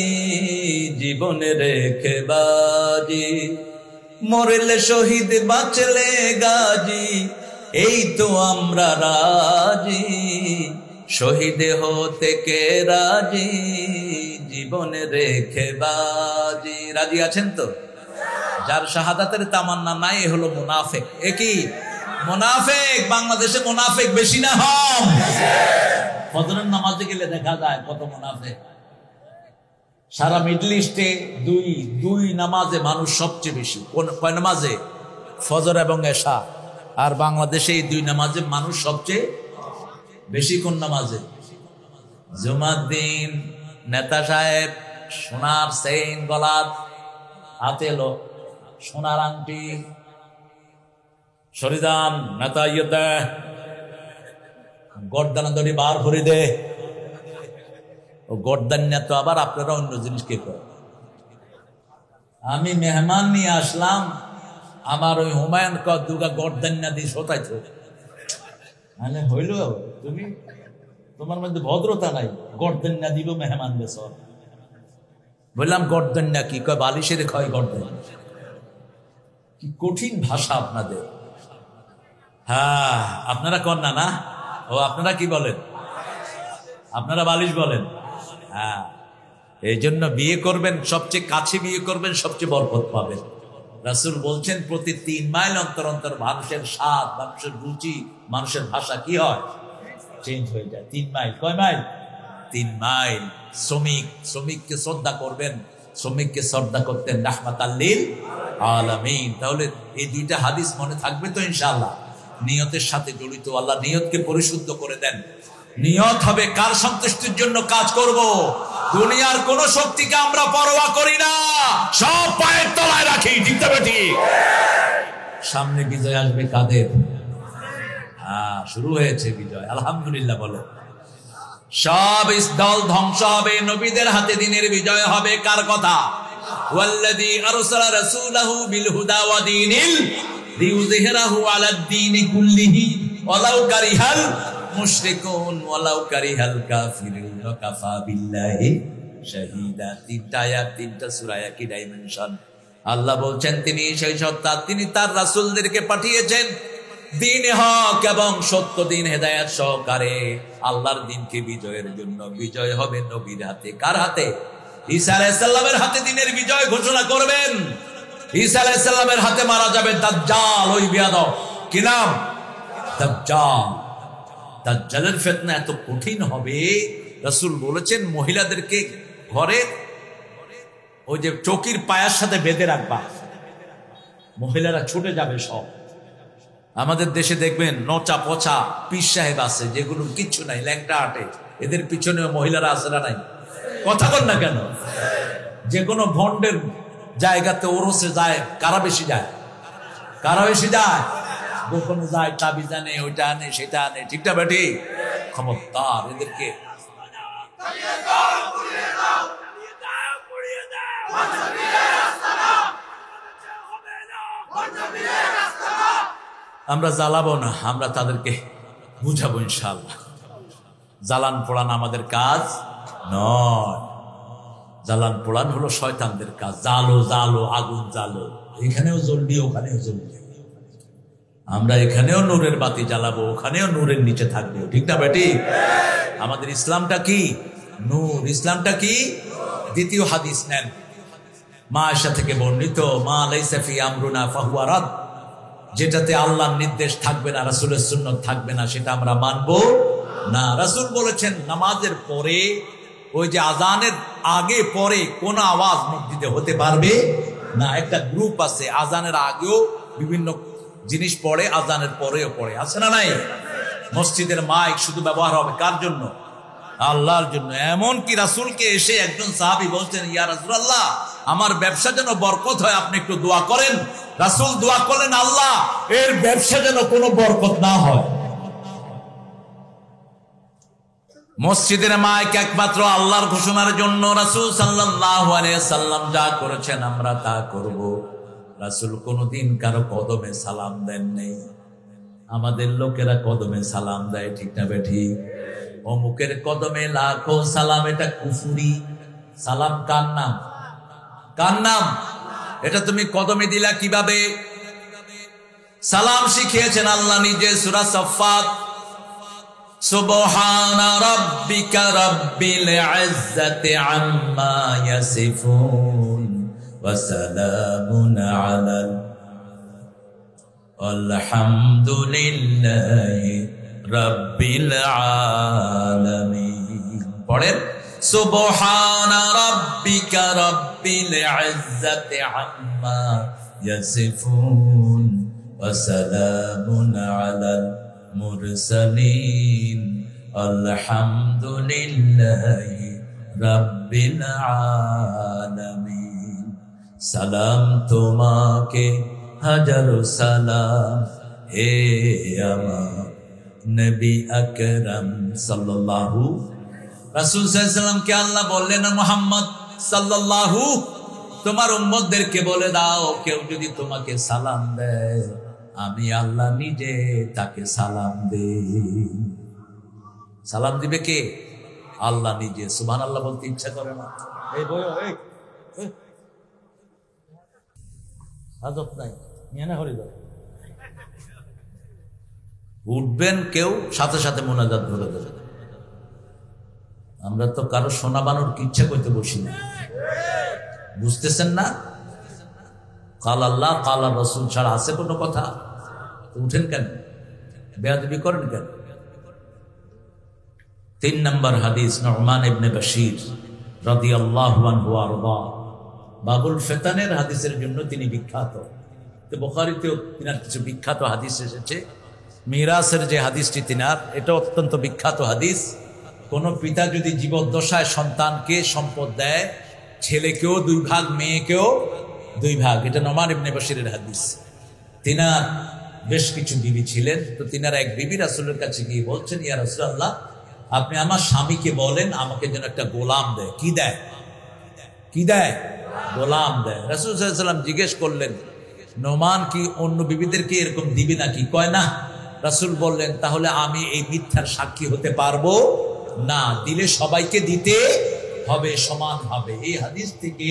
জীবন রেখে বাজি। মরলে শহীদ বাঁচলে গাজী, এই তো আমরা রাজি। শহীদ হতে কে রাজি, জীবন রেখে বাজি। রাজি আছেন তো? যার শাহাদাতের তামান্না নাই হলো মুনাফিক। একই মুনাফিক। বাংলাদেশে মুনাফিক বেশি না কম? ফজরের নামাজে গেলে দেখা যায় কত মুনাফিক। সারা মিডল ইস্টে দুই নামাজে মানুষ সবচেয়ে বেশি। কয় নামাজে? ফজর এবং এশা। আর বাংলাদেশে এই 2 নামাজে মানুষ সবচেয়ে বেশি। কোন নামাজে? জুমার দিন নেতা সাহেব সোনার চেইন গলার, হাতে এলো সোনার আংটি, শরীদান নেতা ইয়ে দেয়, গর্দানা দড়ি বার করে দে। ও গর্দান্যা তো আবার আপনারা অন্য জিনিস কে করে। আমি মেহমান নিয়ে আসলাম, আমার ওই হুমায়ুন দুগা গর্দান্যা দিয়ে শোতাইছ। মানে হইল তুমি, তোমার মধ্যে ভদ্রতা নাই, গর্দান্যা দিব মেহমান বেশ। বললাম গর্দান্যা কি? কয় বালিশের ক্ষয় গর্দান্যা। কি কঠিন ভাষা আপনাদের। হ্যাঁ, আপনারা কন্যা না? ও আপনারা কি বলেন? আপনারা বালিশ বলেন। হ্যাঁ, এই জন্য বিয়ে করবেন, সবচেয়ে কাছে বিয়ে করবেন, সবচেয়ে বরকত পাবেন। রাসূল বলছেন প্রতি 3 মাইল অন্তর অন্তর মানুষের স্বাদ, মানুষের রুচি, মানুষের ভাষা কি হয়? চেঞ্জ হয়ে যায়। 3 মাইল। কয় মাইল? 3 মাইল। শ্রমিককে শ্রদ্ধা করবেন, শ্রমিককে শ্রদ্ধা করতেন রাহমাতাল লিল আলামিন। তাহলে এই 2টা হাদিস মনে থাকবে তো ইনশাআল্লাহ? নিয়তের সাথে জড়িত। আল্লাহ নিয়তকে পরিশুদ্ধ করে দেন। নিয়ত হবে কার সন্তুষ্টির জন্য কাজ করব। দুনিয়ার কোন শক্তিকে আমরা পরোয়া করি না, সব পায়ের তলায় রাখি। ঠিক তবে ঠিক। সামনে বিজয় আসবে কাদের? শুরু হয়েছে বিজয়, আলহামদুলিল্লাহ বলো। সব দল ধ্বংস হবে, নবীদের হাতে দিনের বিজয় হবে। কার কথা? ওয়াল্লাযী আরসালা রাসূলাহু বিল হুদা ওয়া দীনিল লিইয়ুযহিরাহু আলাদ দীনি কুল্লিহি ওয়ালাউ কারিহাল মুশরিকুন ওয়ালাউ কারিহাল কাফিরুন ওয়া কাফা বিল্লাহি শাহীদা। তিনটা আয়াত, তিনটা সূরা, একই ডাইমেনশন। আল্লাহ বলছেন তিনি সেই সত্তা, তিনি তার রাসূলদেরকে পাঠিয়েছেন দ্বীন হক এবং সত্য দ্বীন হেদায়েত সহকারে আল্লাহর দ্বীনকে বিজয়ের জন্য। বিজয় হবে নবীর হাতে। কার হাতে? ঈসা আলাইহিস সালামের হাতে দ্বীনের বিজয় ঘোষণা করবেন। ঈসা আলাইহিস সালামের হাতে মারা যাবে দাজ্জাল, ওই বিয়াদব। কি নাম? দাজ্জাল। দাজ্জালের ফিতনা এত কঠিন হবে, রাসূল বলেছেন মহিলাদেরকে ঘরে ওই যে চৌকির পায়ার সাথে বেঁধে রাখবা, মহিলারা ছুটে যাবে সব। আমাদের দেশে দেখবেন নচা পচা পীর সাহেব আছে যেগুলো কিচ্ছু নাই, ল্যাংটা আটে, এদের পিছনে মহিলারা আছে না নাই? কথা বল না কেন? যে কোনো ভন্ডের জায়গাতে ওরসে যায়, কারা বেশি যায়? কারা বেশি যায়? গোপনে যায়, তাবিজ আনে, ওইটা আনে, সেটা আনে। ঠিকটা বেটি? ক্ষমতার এদেরকে আমরা জ্বালাবো না, আমরা তাদেরকে বুঝাবো ইনশাআল্লাহ। জ্বালান পোড়ান আমাদের কাজ নয়। জ্বালান পোড়ান হলো শয়তানদের কাজ। জালো জালো, আগুন জালো, এখানেও জ্বলবি ওখানেও জ্বলবি। আমরা এখানেও নূরের বাতি জ্বালাবো, ওখানেও নূরের নিচে থাকবো। ঠিক না বেটি? আমাদের ইসলামটা কি? নূর। ইসলামটা কি? দ্বিতীয় হাদিস নেন, মা আয়েশা থেকে বর্ণিত, মা লাইসা ফি আমরুনা ফাহুয়া রাদ। যেটাতে আল্লাহর নির্দেশ থাকবে না, রাসূলের সুন্নাত থাকবে না, সেটা আমরা মানবো না। রাসূল বলেছেন নামাজের পরে, ওই যে আজানের আগে পরে কোন আওয়াজ মসজিদে হতে পারবে না। একটা গ্রুপ আছে আজানের আগেও বিভিন্ন জিনিস পড়ে, আজানের পরেও পড়ে, আছে না নাই? মসজিদের মাইক শুধু ব্যবহার হবে কার জন্য? আল্লাহর জন্য। এমন কি রাসূলকে এসে একজন সাহাবী বলছেন, ইয়া রাসূলুল্লাহ, আমার ব্যবসা যেন বরকত হয়, আপনি একটু দোয়া করেন। রাসূল দোয়া করলেন, আল্লাহ এর ব্যবসা যেন কোনো বরকত না হয়। মসজিদের মাইক একমাত্র আল্লাহর ঘোষণার জন্য। রাসূল সাল্লাল্লাহু আলাইহি সাল্লাম যা করেছেন আমরা তা করব। রাসূল কোনদিন কারো কদমে সালাম দেন নেই। আমাদের লোকেরা কদমে সালাম দেয়, ঠিক না বেঠি? অমুকের কদমে লাখো সালাম, এটা কুফরি। সালাম কার নাম? কার নাম? এটা তুমি কদমে দিলা কিভাবে? সালাম শিখিয়েছেন আল্লাহ নিজে, সূরা সাফফাত, সুবহানা রাব্বিকা রাব্বিল ইজ্জাতি আম্মা ইয়াসিফুন ওয়া সালামুন আলাল আলহামদুলিল্লাহি রাব্বিল আলামিন। পড়েন, সুবহানা রাব্বিকা রাব্বিল ইজ্জাতি আম্মা ইয়াসিফুন ওয়া সালামুন আলাল মুরসালিন আলহামদুলিল্লাহি রাব্বিল আলামিন। সালাম তোমাকে হাজারো সালাম, হে আমার নবী আকরাম সাল্লাল্লাহু। রাসূল সাল্লাল্লাহু আলাইহি ওয়াসাল্লামকে আল্লাহ বললেন, মুহাম্মদ সাল্লাল্লাহু, তোমার উম্মতদেরকে বলে দাও, কেউ যদি তোমাকে সালাম দেয় আমি আল্লাহ নিজে তাকে সালাম দেই। সালাম দিবে কে? আল্লাহ নিজে। সুবহানাল্লাহ বলতে ইচ্ছা করে না? এই বয় আজব নাই, নিয়ে না হরি উঠবেন কেউ, সাথে সাথে মোনাজাত ধরে দেবে। আমরা তো কারো শোনাবানোর ইচ্ছা করতে বসি না, বুঝতেছেন না? কাল আল্লাহ কাল রাসূল ছাড়া আছে কোনো কথা? উঠেন কেন? বেয়াদবি করেন কেন? 3 নম্বর হাদিস, নু'মান ইবনে বাশীর রাদিয়াল্লাহু আনহু আরদা। বাবুল ফিতানের হাদিসের জন্য তিনি বিখ্যাত। তো বুখারীতেও তিনার কিছু বিখ্যাত হাদিস এসেছে। মিরাসের যে হাদিসটি তিনার, এটা অত্যন্ত বিখ্যাত হাদিস। কোনো পিতা যদি জীবদ্দশায় সন্তানকে সম্পদ দেয়, ছেলেকেও 2 ভাগ, মেয়েকেও 2 ভাগ। এটা নোমান ইবনে বাশিরের হাদিস। তিনার বেশ কিছু বিবি ছিলেন, তো তিনার এক বিবি রাসূলের কাছে গিয়ে বলছেন, ইয়া রাসূলুল্লাহ, আপনি আমার স্বামীকে বলেন আমাকে যেন একটা গোলাম দেয়। কি দেয়? কি দেয়? গোলাম দেয়। রাসূল সাল্লাল্লাহু আলাইহি ওয়াসাল্লাম জিজ্ঞেস করলেন, নোমান কি অন্য বিবিদেরকে এরকম দিবি নাকি? কয় না। রাসূল বললেন, তাহলে আমি এই মিথ্যার সাক্ষী হতে পারবো না, দিলে সবাইকে দিতে হবে, সমান হবে। এই হাদিস থেকে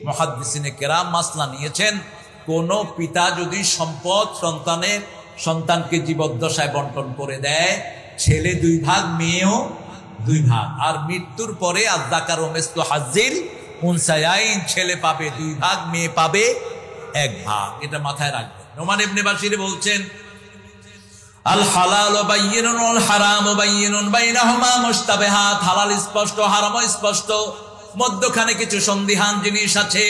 মুহাদ্দিসিনে কেরাম মাসলা নিয়েছেন, কোন পিতা যদি সম্পদ সন্তানকে জীবদ্দশায় বন্টন করে দেয়, ছেলে 2 ভাগ, মেয়েও 2 ভাগ, আর মৃত্যুর পরে আয-যাকারু মিসলু হাজ্জিল উনসায়াইন, ছেলে পাবে 2 ভাগ, মেয়ে পাবে 1 ভাগ। এটা মাথায় রাখবেন। নোমান ইবনে বাশির বলছেন, আল হালালু বায়্যিনুন ওয়াল হারামু বায়্যিনুন বাইনাহুমা মুশতাবিহাত। হালাল স্পষ্ট, হারাম স্পষ্ট, মধ্যখানে কিছু সন্দিহান জিনিস আছে।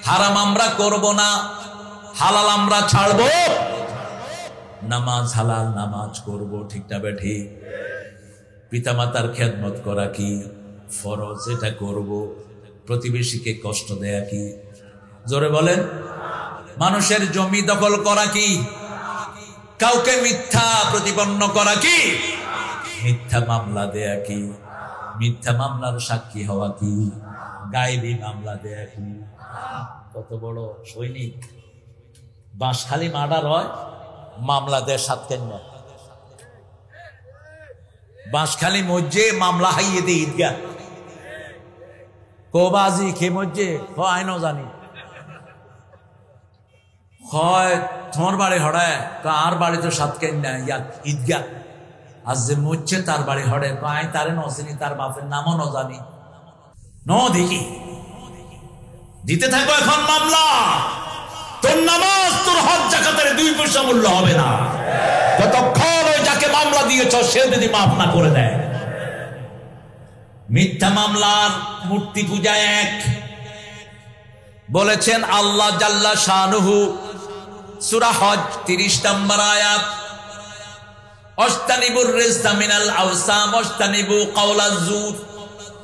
হারাম আমরা করব না, হালাল আমরা ছাড়ব। নামাজ হালাল, নামাজ করব, ঠিক না বেঠিক? পিতামাতার খেদমত করা কি ফরজ, এটা করব। প্রতিবেশীকে কষ্ট দেয়া কি? জোরে বলেন। মানুষের জমি দখল করা কি? কাউকে মিথ্যা প্রতিপন্ন করা কি? মিথ্যা মামলা দেয়া কি? মিথ্যা মামলার সাক্ষী হওয়া কি? গায়েবী মামলা দেয়া কি? কত বড় সৈনিক! বাঁশখালী মার্ডার হয়, মামলা দেয় 7 কেন্দ্র। বাঁশখালী মসজে মামলা হাইয়ে দিয়ে ঈদগাহ কোবাজি খে মসজে আইনও জানি হয় তোমার বাড়ি হড়ায়, আর বাড়ি তো 7 কেন্দ্র ঈদগাহ। আজ যে মরছে তার বাড়ি হড়ে, আই তারে নচিনি, তার বাপের নামও ন জানি, ন দেখি দিতে থাকো এখন মামলা। তোর নামাজ, তোর হজ, যাকাতের 2 পয়সা মূল্য হবে না ততক্ষণ ওই যাকে মামলা দিয়েছ সে যদি মাফ না করে দেয়। মিথ্যা মামলার মূর্তি পূজা এক। বলেছেন আল্লাহ জাল্লা শানুহু, সূরা হজ 30 নম্বর আয়াত, অস্তানিবুর রিজসা মিনাল আওসাম অস্তানিবু কাওলাজ জুর।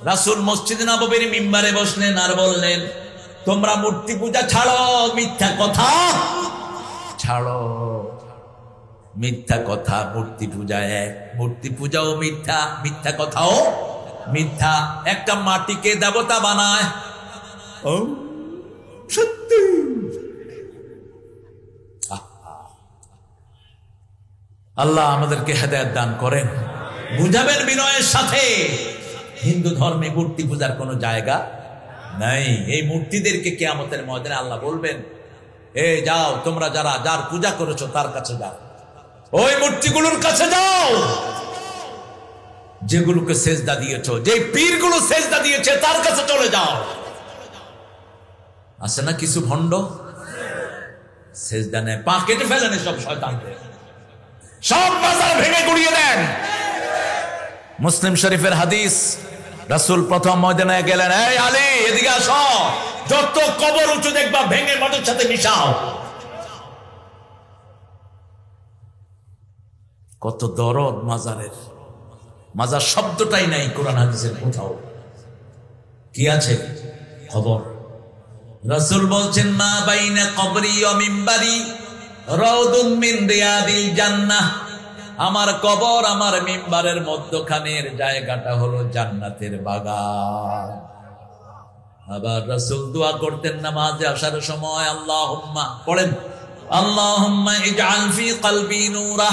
রাসূল মসজিদে নববীর মিম্বারে বসলেন আর বললেন, তোমরা মূর্তি পূজা ছাড়ো, মিথ্যা কথা ছাড়ো। মিথ্যা কথা, মূর্তি পূজা এক। মূর্তি পূজাও মিথ্যা, মিথ্যা কথাও মিথ্যা। একটা মাটিকে দেবতা বানায়, ও সত্যি। আল্লাহ আমাদেরকে হেদায়েত দান করেন। বুঝাবেন বিনয়ের সাথে, হিন্দু ধর্মে মূর্তি পূজার কোনো জায়গা নাই। এই মূর্তিদেরকে কিয়ামতের ময়দানে আল্লাহ বলবেন, এ যাও, তোমরা যার পূজা করেছো তার কাছে যাও, ওই মূর্তিগুলোর কাছে যাও, যেগুলোকে সেজদা দিয়েছো, যে পীরগুলো সেজদা দিয়েছে তার কাছে চলে যাও। আছে না কিছু ভণ্ড, সেজদা নেয়, পা কেটে ফেলেন সব শয়তানদের, সব মাজার ভেঙে গুড়িয়ে দেন। মুসলিম শরীফের হাদিস, রাসূল প্রথম ময়দানে গেলেন, এই আলী এদিকে আসো, যত কবর উঁচু দেখবা ভেঙে মাটির সাথে মিশাও। কত দরদ মাজারের। মাজার শব্দটাই নাই কোরআন হাদিসের কোথাও। কি আছে? খবর। রাসূল বলছেন, মা বাইনা কবরি ওয়া মিম্বারি রাউদুম মিন রিয়াদিল জান্নাহ। আমার কবর, আমার মিম্বারের মধ্যখানের জায়গাটা হলো জান্নাতের বাগান। আবার রাসূল দোয়া করতেন নামাজে আসার সময়, আল্লাহুম্মা পড়েন, আল্লাহুম্মা ইজআল ফি কলবি নূরা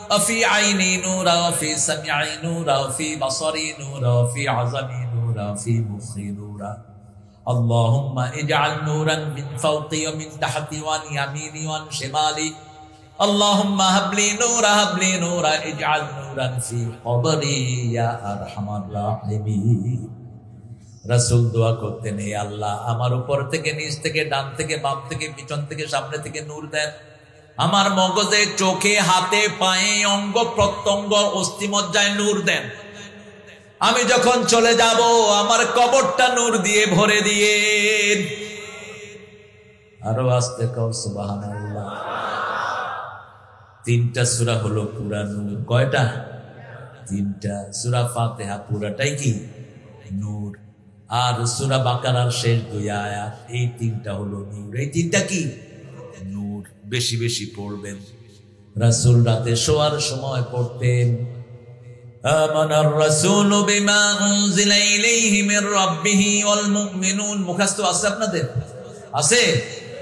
ওয়া ফি আইনি নূরা ওয়া ফি সামঈ নূরা ওয়া ফি বাসারি নূরা ওয়া ফি আযামি নূরা ওয়া ফি মুখি নূরা। আল্লাহুম্মা ইজআল নূরান মিন ফাওকি ওয়া মিন তাহতি ওয়া আন ইয়ামিনি ওয়া আন শিমালি। আল্লাহুম্মা হাবলি নূরা ইজআল নূরান ফি কবরি ইয়া আরহামার রাহিমিন। রাসূল দোয়া করতেন, হে আল্লাহ, আমার উপর থেকে, নিচ থেকে, ডান থেকে, বাম থেকে, পিছন থেকে, সামনে থেকে নূর দেন। আমার মগজে, চোখে, হাতে, পায়ে, অঙ্গ প্রত্যঙ্গ, অস্থিমজ্জায় নূর দেন। আমি যখন চলে যাব আমার কবরটা নূর দিয়ে ভরে দিয়ে। আরো আস্তে কও সুবহানাল্লাহ। তিনটা সূরা হলো পুরা নূর। কয়টা? তিনটা। সূরা ফাতিহা পুরাটাই কি নূর, আর সূরা বাকারার শেষ 2 আয়াত, এই তিনটা হলো নূর। এই তিনটা কি নূর। বেশি বেশি পড়বেন। রাসূল রাতে শোয়ার সময় পড়তেন আমানার রাসূলু বিমা উনজিলা ইলাইহি মির রাব্বিহি ওয়াল মুমিনুন। মুখস্থ আছে আপনাদের? আছে?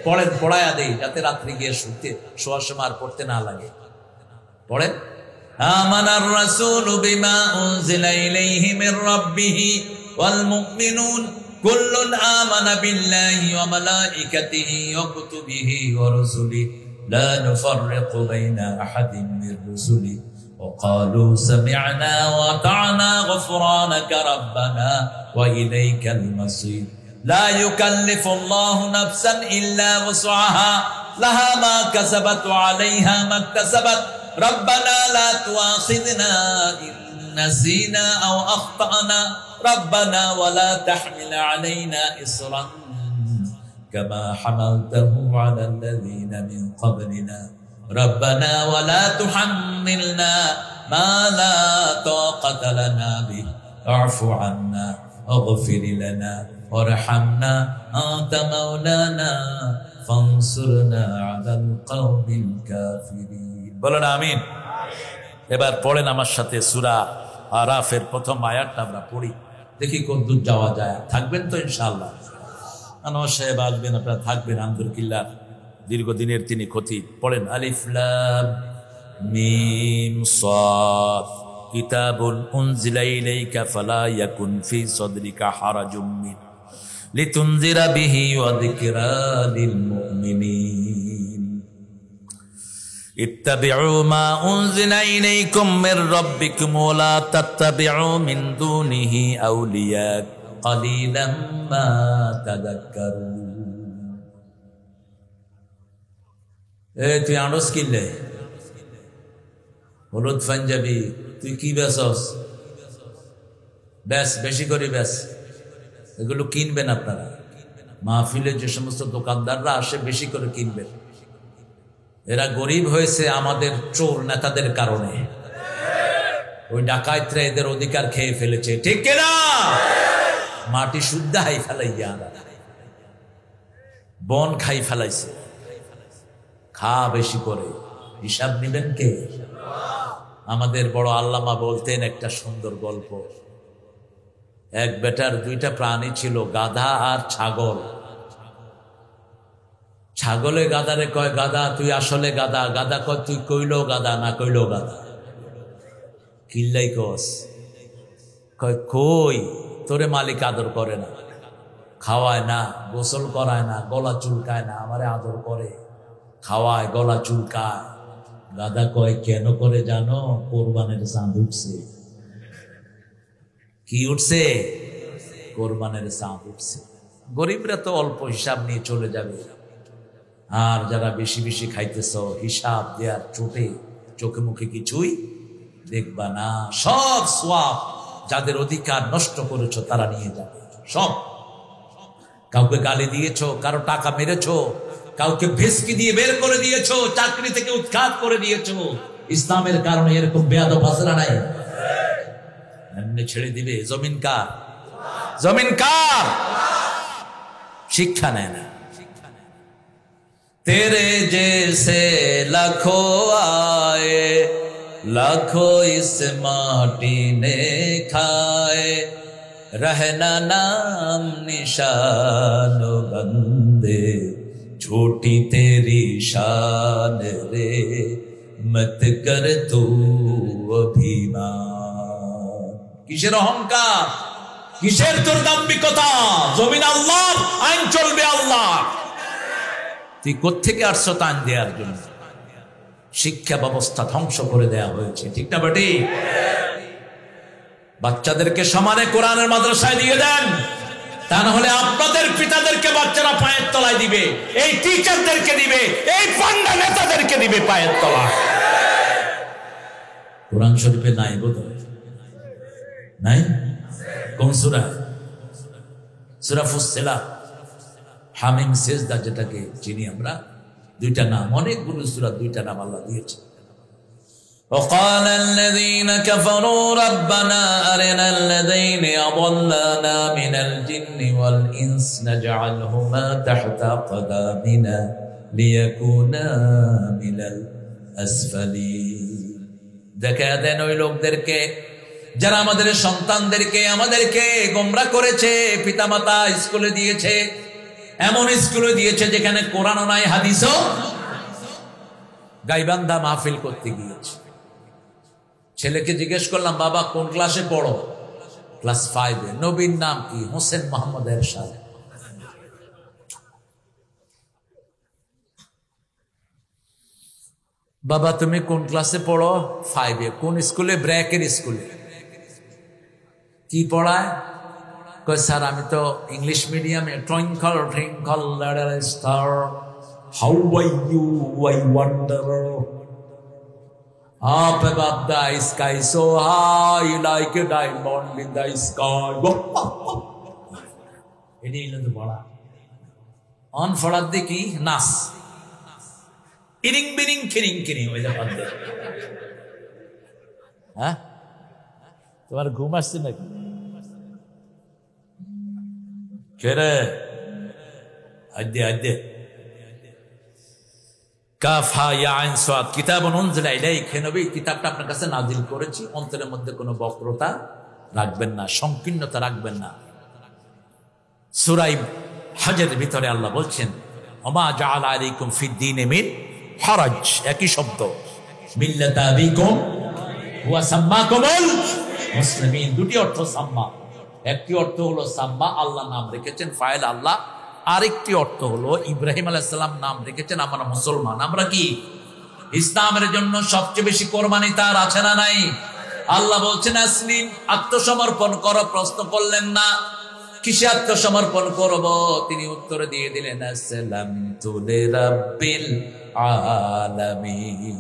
পড়েন, পড়ায়া দেই যাতে রাত্রি গিয়ে শোয়ার সময় আর পড়তে না লাগে। পড়েন আমানার রাসূলু বিমা উনজিলা ইলাইহি মির রাব্বিহি ওয়াল মুমিনুন কুল্লুন আমানা বিল্লাহি ওয়া মালাইকাতিহি ওয়া কুতুবিহি ওয়া রুসুলিহি লা নুফাররিকু বাইনা আহাদিন মির রুসুলিহি ওয়া ক্বালু সামি'না ওয়া আতা'না গফরানাকা রাব্বানা ওয়া ইলাইকাল মাসীর। লা ইউকাল্লিফুল্লাহু নাফসান ইল্লা ওয়াসআহা লাহা মা কাসাবাত ওয়া আলাইহা মা ইকতাসাবাত রব্বানা লা তুআখিযনা ইন নাসিনা আও আখতানা রব্বানা ওয়া লা তাহমিল আলাইনা ইসরান কামা হামালতাহু আলাল্লাযীনা মিন ক্বাবলিনা রব্বানা ওয়া লা তুহাম্মিলনা মা লা তাকাতা লানা বিহি আ'ফু আন্না واغفر لنا وارحمنا أنت مولانا فانصرنا على القوم الكافرين। বলেন আমিন। এবার পড়েন আমার সাথে সূরা আরাফের প্রথম আয়াতটা আমরা পড়ি, দেখি কোন দূর যাওয়া যায়। থাকবেন তো ইনশাআল্লাহ? আনোয়ার সাহেব আসবেন, আপনারা থাকবেন। আন্দরকিল্লার দীর্ঘদিনের তিনি খতিব। পড়েন আলিফ লাম মিম সাদ কিতাবুন উনজিলা ইলাইকা ফালা ইয়াকুন ফি সাদরিকা হারাজুম মিন লিতুনজিরা বিহি ওয়া যিকরা লিল মুমিনিন ইত্তাবিউ মা উনজিলা ইলাইকুম মির রাব্বিকুম ওয়া লা তাত্তাবিউ মিন দুনিহি আউলিয়া কালিলাম মা তাযাক্কারুন। তুই আনস কিনলে হলুদ পাঞ্জাবি, তুই কি বেচস? ব্যাস, বেশি করে ব্যাস। এগুলো কিনবেন আপনারা। মাহফিলে যে সমস্ত দোকানদাররা আসে বেশি করে কিনবেন। এরা গরিব হয়েছে আমাদের চোর নেতাদের কারণে। ওই ডাকাইতরা এদের অধিকার খেয়ে ফেলেছে, ঠিক কিনা? মাটি শুদ্ধ হাই ফেলাইয়া বন খাই ফেলাইছে। খা বেশি করে, হিসাব নিবেন কে? আমাদের বড় আল্লামা বলতেন একটা সুন্দর গল্প। এক বেটার 2টা প্রাণী ছিল, গাধা আর ছাগল। ছাগলে গাধারে কয়, গাধা তুই আসলে গাধা। গাধা কয়, তুই কইলো গাধা না কইলো গাধা। কিল্লাই কস? কয় কই তোরে মালিক আদর করে না, খাওয়ায় না, গোসল করায় না, গলা চুলকায় না, আমারে আদর করে, খাওয়ায়, গলা চুলকায়। গাধা কয় কেন করে জানো? কোরবানের চাঁদ উঠছে। কি উঠছে? কোরবানের চাঁদ উঠছে। গরিবরা তো অল্প হিসাব নিয়ে চলে যাবে, আর যারা বেশি বেশি খাইতেছ হিসাব দেওয়ার চোটে চোখে মুখে কিছুই দেখবা না। সব সওয়াব যাদের অধিকার নষ্ট করেছো তারা নিয়ে যাবে সব। কাউকে গালি দিয়েছো, কারো টাকা মেরেছো, কাউকে ভেসকি দিয়ে বের করে দিয়েছো, চাকরি থেকে উৎখাত করে দিয়েছো, ইসলামের কারণে এরকম বেয়াদব হাসরা নাই? এমনি ছেড়ে দিবে? জমিন কার? জমিন কার? শিক্ষা নেয় না। तेरे जैसे लाखों आए, लाखों इस माटी ने खाए, रहना नाम निशान बंदे, छोटी तेरी शान रे, मत कर तू अभिमान। কিসের অহংকার, কিসের তোর দাম্ভিকতা? জমিন আল্লাহ, আইন চলবে আল্লাহ। তুই কোত্থেকে আসছো তান দেওয়ার জন্য? শিক্ষা ব্যবস্থা ধ্বংস করে দেয়া হয়েছে, ঠিক না বেটি? বাচ্চাদেরকে সমানে কোরআনের মাদ্রাসায় দিয়ে দেন, তা না হলে আপনাদের পিতাদেরকে বাচ্চারা পায়ের তলায় দিবে, এই টিচারদেরকে দিবে, এই পান্ডা নেতাদেরকে দিবে পায়ের তলায়। কোরআন শরীফে নাই বোধহয়, নাই? কোন সূরা? সূরা ফুসসিলাত, হামিম, সেজদা, যেটাকে চিনি আমরা। 2টা নাম, অনেকগুলো সূরা 2টা নাম আল্লাহ দিয়েছে। وقال الذين كفروا ربنا أرنا الذين أضلنا من الجن والإنس نجعلهما تحت أقدامنا ليكونا من الأسفلين দেখা দেন ওই লোকদেরকে যারা আমাদের সন্তানদেরকে আমাদেরকে গোমরা করেছে, পিতামাতা স্কুলে দিয়েছে, এমন স্কুলে দিয়েছে যেখানে কোরআনও নাই হাদিসও। গাইবান্ধা মাহফিল করতে গিয়েছে, ছেলেকে জিজ্ঞেস করলাম বাবা কোন ক্লাসে পড়ো? ক্লাস 5 এ। নবীর নাম কি? হোসেন মোহাম্মদ এরশাদ। বাবা তুমি কোন ক্লাসে পড়ো? 5 এ। কোন স্কুলে? ব্র্যাকের স্কুলে। কি পড়ায়? কয় স্যার আমি তো ইংলিশ মিডিয়ামে। Twinkle twinkle little star how are you I wonder up above the sky so high like a diamond in the sky. এটাই হলো পড়া। অন ফড়ার দেখি নাচ, ইরিং বিরিং খিরিং খিরিং ওই যে পাদ্য। হ্যাঁ তোমার ঘুম আসছে নাকি? কেরে আদ্যে আদ্যে কাফা ইয়া আইন সাদ কিতাবুন উনজিলা ইলাইকা, হে নবী কিতাবটা আপনার কাছে নাজিল করেছি, অন্তরের মধ্যে কোনো বক্রতা রাখবেন না, সংকীর্ণতা রাখবেন না। সূরা হজের ভিতরে আল্লাহ বলছেন ওমা জাআলা আলাইকুম ফিদ দীনি মিন হারাজ, একই শব্দ, মিল্লাতা আবিকুম ওয়া সাম্মাকুমুল মুসলিমিন। দুটি অর্থ সাম্মা, একটি অর্থ হলো সাম্মা আল্লাহ নাম রেখেছেন ফাইল আল্লাহ, আরেকটি অর্থ হলো ইব্রাহিম আলাইহিস সালাম নাম রেখেছেন আমরা মুসলমান। আমরা কি ইসলামের জন্য সবচেয়ে বেশি কোরবানি তার আছে না নাই? আল্লাহ বলছেন আসলিম, আত্মসমর্পণ করো। প্রশ্ন করলেন না কিসে আত্মসমর্পণ করব, তিনি উত্তর দিয়ে দিলেন আসসালামতু লিরাব্বিল আলামিন।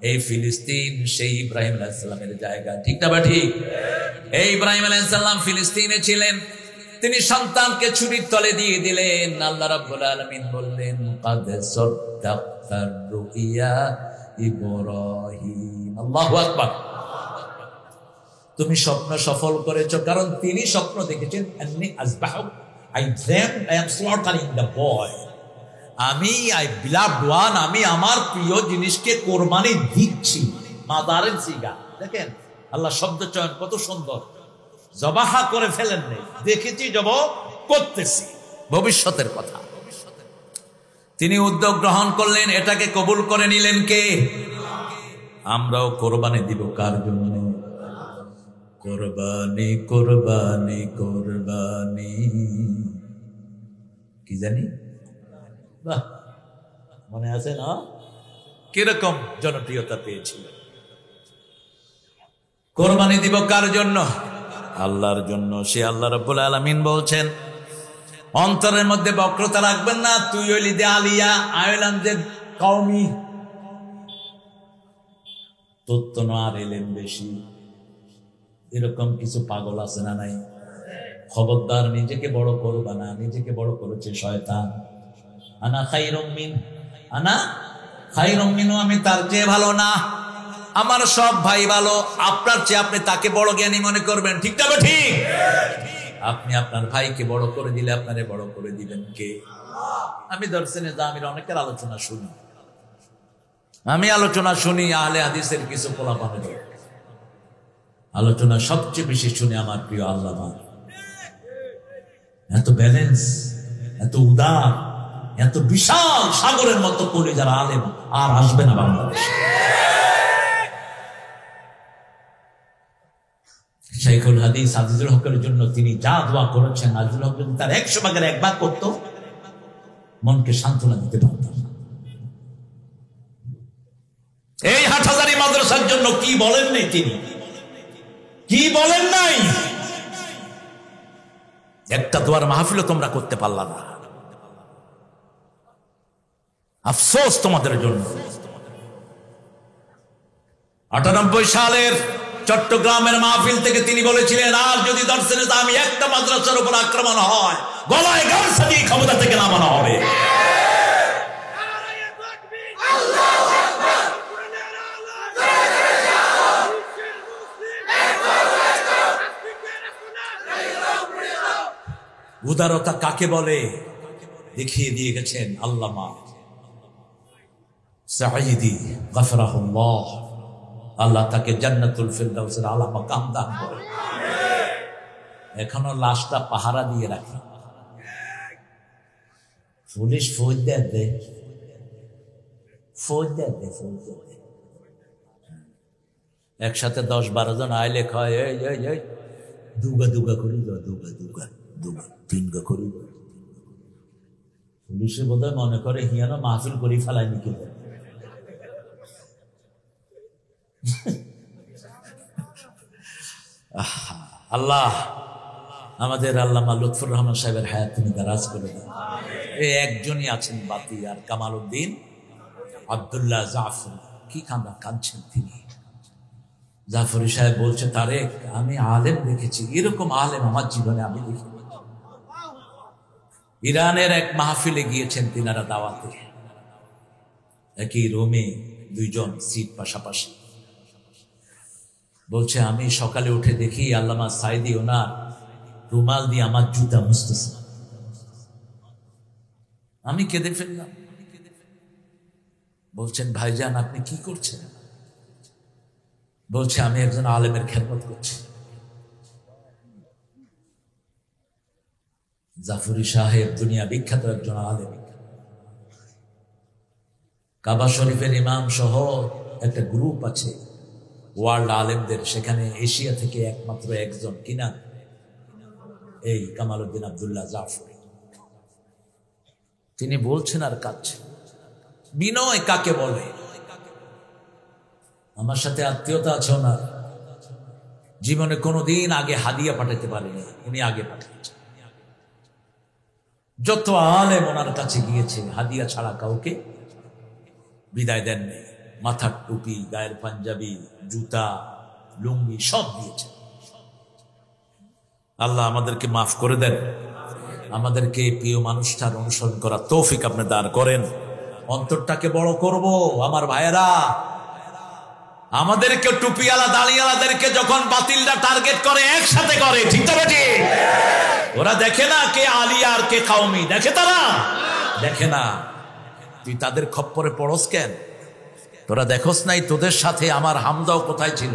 এই ফিলিস্তিন সেই ইব্রাহিম আলাইহিস সালামের জায়গা, ঠিক না বা ঠিক? এই ইব্রাহিম আলাইহিস সালাম ফিলিস্তিনে ছিলেন, তিনি সন্তানকে ছুরির তলে দিয়ে দিলেন। আল্লাহ রাব্বুল আলামিন বললেন কাদ সাদাক্তার রুইয়া ইব্রাহিম। আল্লাহু আকবার। তুমি স্বপ্ন সফল করেছো, কারণ তিনি স্বপ্ন দেখেছেন আন্নী আসবাহু, I dream I am slaughtering the boy. আমি আই বিলাভড ওয়ান, আমি আমার প্রিয় জিনিসকে কোরবানি দিচ্ছি। মাদারের সিগা দেখেন আল্লাহ শব্দ চয়ন কত সুন্দর। জবাহা করে ফেলেন নেই, দেখেছি জব করতেছি, ভবিষ্যতের কথা। তিনি উদ্যোগ গ্রহণ করলেন, এটাকে কবুল করে নিলেন কে? আমরাও কোরবানি দিব কার জন্য? কোরবানি কোরবানি কোরবানি, কি জানি বাহ মনে আছে না কিরকম জনপ্রিয়তা পেয়েছিল? কোরবানি দিব কার জন্য? আল্লাহর জন্য। সে আল্লাহ রাব্বুল আলামিন বলছেন অন্তরের মধ্যে বক্রতা রাখবেন না। তুই হইলি দে আলিয়া আয়লান্দের কওমি, তত্ত্ব আর এলেন বেশি, এরকম কিছু পাগল আছে না নাই? খবরদার নিজেকে বড় করবা না, নিজেকে বড় করেছে শয়তান। আনা খায়রুম মিন, আনা খায়রুম মিনহু, আমি তার চেয়ে ভালো না, আমার সব ভাই ভালো, আপনার চেয়ে আপনি তাকে বড় জ্ঞানী মনে করবেন, ঠিক না ঠিক? আপনি আপনার ভাইকে বড় করে দিলে আপনারে বড় করে দিবেন কে? আমি দর্শনে জামির অনেকের আলোচনা শুনি, আমি আলোচনা শুনি আহলে হাদিসের কিছু পোলাপানের আলোচনা সবচেয়ে বেশি শুনে আমার প্রিয় আল্লামা। এত ব্যালেন্স, এত উদার, এত বিশাল সাগরের মতো করে যারা আলেম আর আসবে না বাংলাদেশে। শাইখুল হাদিস আজিজুল হকের জন্য তিনি যা দোয়া করেছেন, আজিজুল হক যদি তার 100 ভাগের 1 ভাগ করতো মনকে সান্ত্বনা দিতে পারতাম। এই হাটহাজারী মাদ্রাসার জন্য কি বলেন নাই তিনি, কি বলেন নাই? একটা দোয়ার মাহফিলও তোমরা করতে পারলা না, আফসোস তোমাদের জন্য। 98 সালের চট্টগ্রামের মাহফিল থেকে তিনি বলেছিলেন আর যদি দর্শনে আমি একটা মাদ্রাসার উপর আক্রমণ হয় গলায় গামছা দিয়ে ক্ষমতা থেকে নামানো হবে। উদারতা কাকে বলে দেখিয়ে দিয়ে গেছেন আল্লামা সাঈদী গফরাহুল্লাহ। আল্লাহ তাকে জান্নাতুল ফিরদাউসের আলা মাকাম দান করেন। এখনো লাশটা পাহারা দিয়ে রাখে, পুলিশ ফৌজ দেয়, একসাথে 10-12 জন আইলে কয় এই দুগা দুগা করি দুগা 3 গা করি। পুলিশে বোধহয় মনে করে হিয়ানো মাহফিল করি ফেলায়নি কি আল্লাহ আমাদের আল্লামা লুৎফুর রহমান সাহেবের হায়াত তুমি দারাজ করে দেন। এই একজনই আছেন বাতি, আর কামাল উদ্দিন আব্দুল্লাহ জাফর। কি কাঁদছেন তিনি। জাফরি সাহেব বলছে, তারেক আমি আলেম দেখেছি, এরকম আলেম আমার জীবনে আমি দেখি। ইরানের এক মাহফিলে গিয়েছেন তিনারা দাওয়াতে, একই রুমে 2 জন সিট পাশাপাশি। বলছে আমি সকালে উঠে দেখি আল্লামা সাঈদী ওনার রুমাল দিয়ে আমার জুতা মুছতেছে। আমি কেঁদে ফেললাম। বলছেন ভাইজান আপনি কি করছেন? বলছে আমি একজন আলেমের খেদমত করছি। জাফরি সাহেব দুনিয়া বিখ্যাত একজন আলেম, কাবা শরীফের ইমাম সহ একটা গ্রুপ আছে ওয়ার্ল্ড আলেমদের, সেখানে এশিয়া থেকে একমাত্র একজন কিনা এই কামাল উদ্দিন আব্দুল্লাহ জাফরি। তিনি বলছেন আর কাঁদছেন, বিনয় কাকে বলে? আমার সাথে আত্মীয়তা আছে ওনার, জীবনে কোনোদিন আগে হাদিয়া পাঠাতে পারেনি, উনি আগে পাঠিয়েছেন। যত আলেম ওনার কাছে গিয়েছে হাদিয়া ছাড়া কাউকে বিদায় দেননি। মাথার টুপি, গায়ের পাঞ্জাবি, জুতা, লুঙ্গি সব দিয়েছে। আল্লাহ আমাদেরকে মাফ করে দেন, আমাদেরকে প্রিয় মানুষটার অনুসরণ করার তৌফিক আপনি দান করেন। অন্তরটাকে বড় করব আমার ভাইয়েরা। আমাদেরকে টুপিওয়ালা দাড়িওয়ালাদেরকে যখন বাতিলটা টার্গেট করে একসাথে করে, ঠিক তো বেটি? ওরা দেখে না কে আলিয়া আর কে কাউমি, দেখে তারা? দেখে না। তুই তাদের খপ্পরে পড়স কেন? তোরা দেখোস নাই তোদের সাথে আমার হামদাও কোথায় ছিল?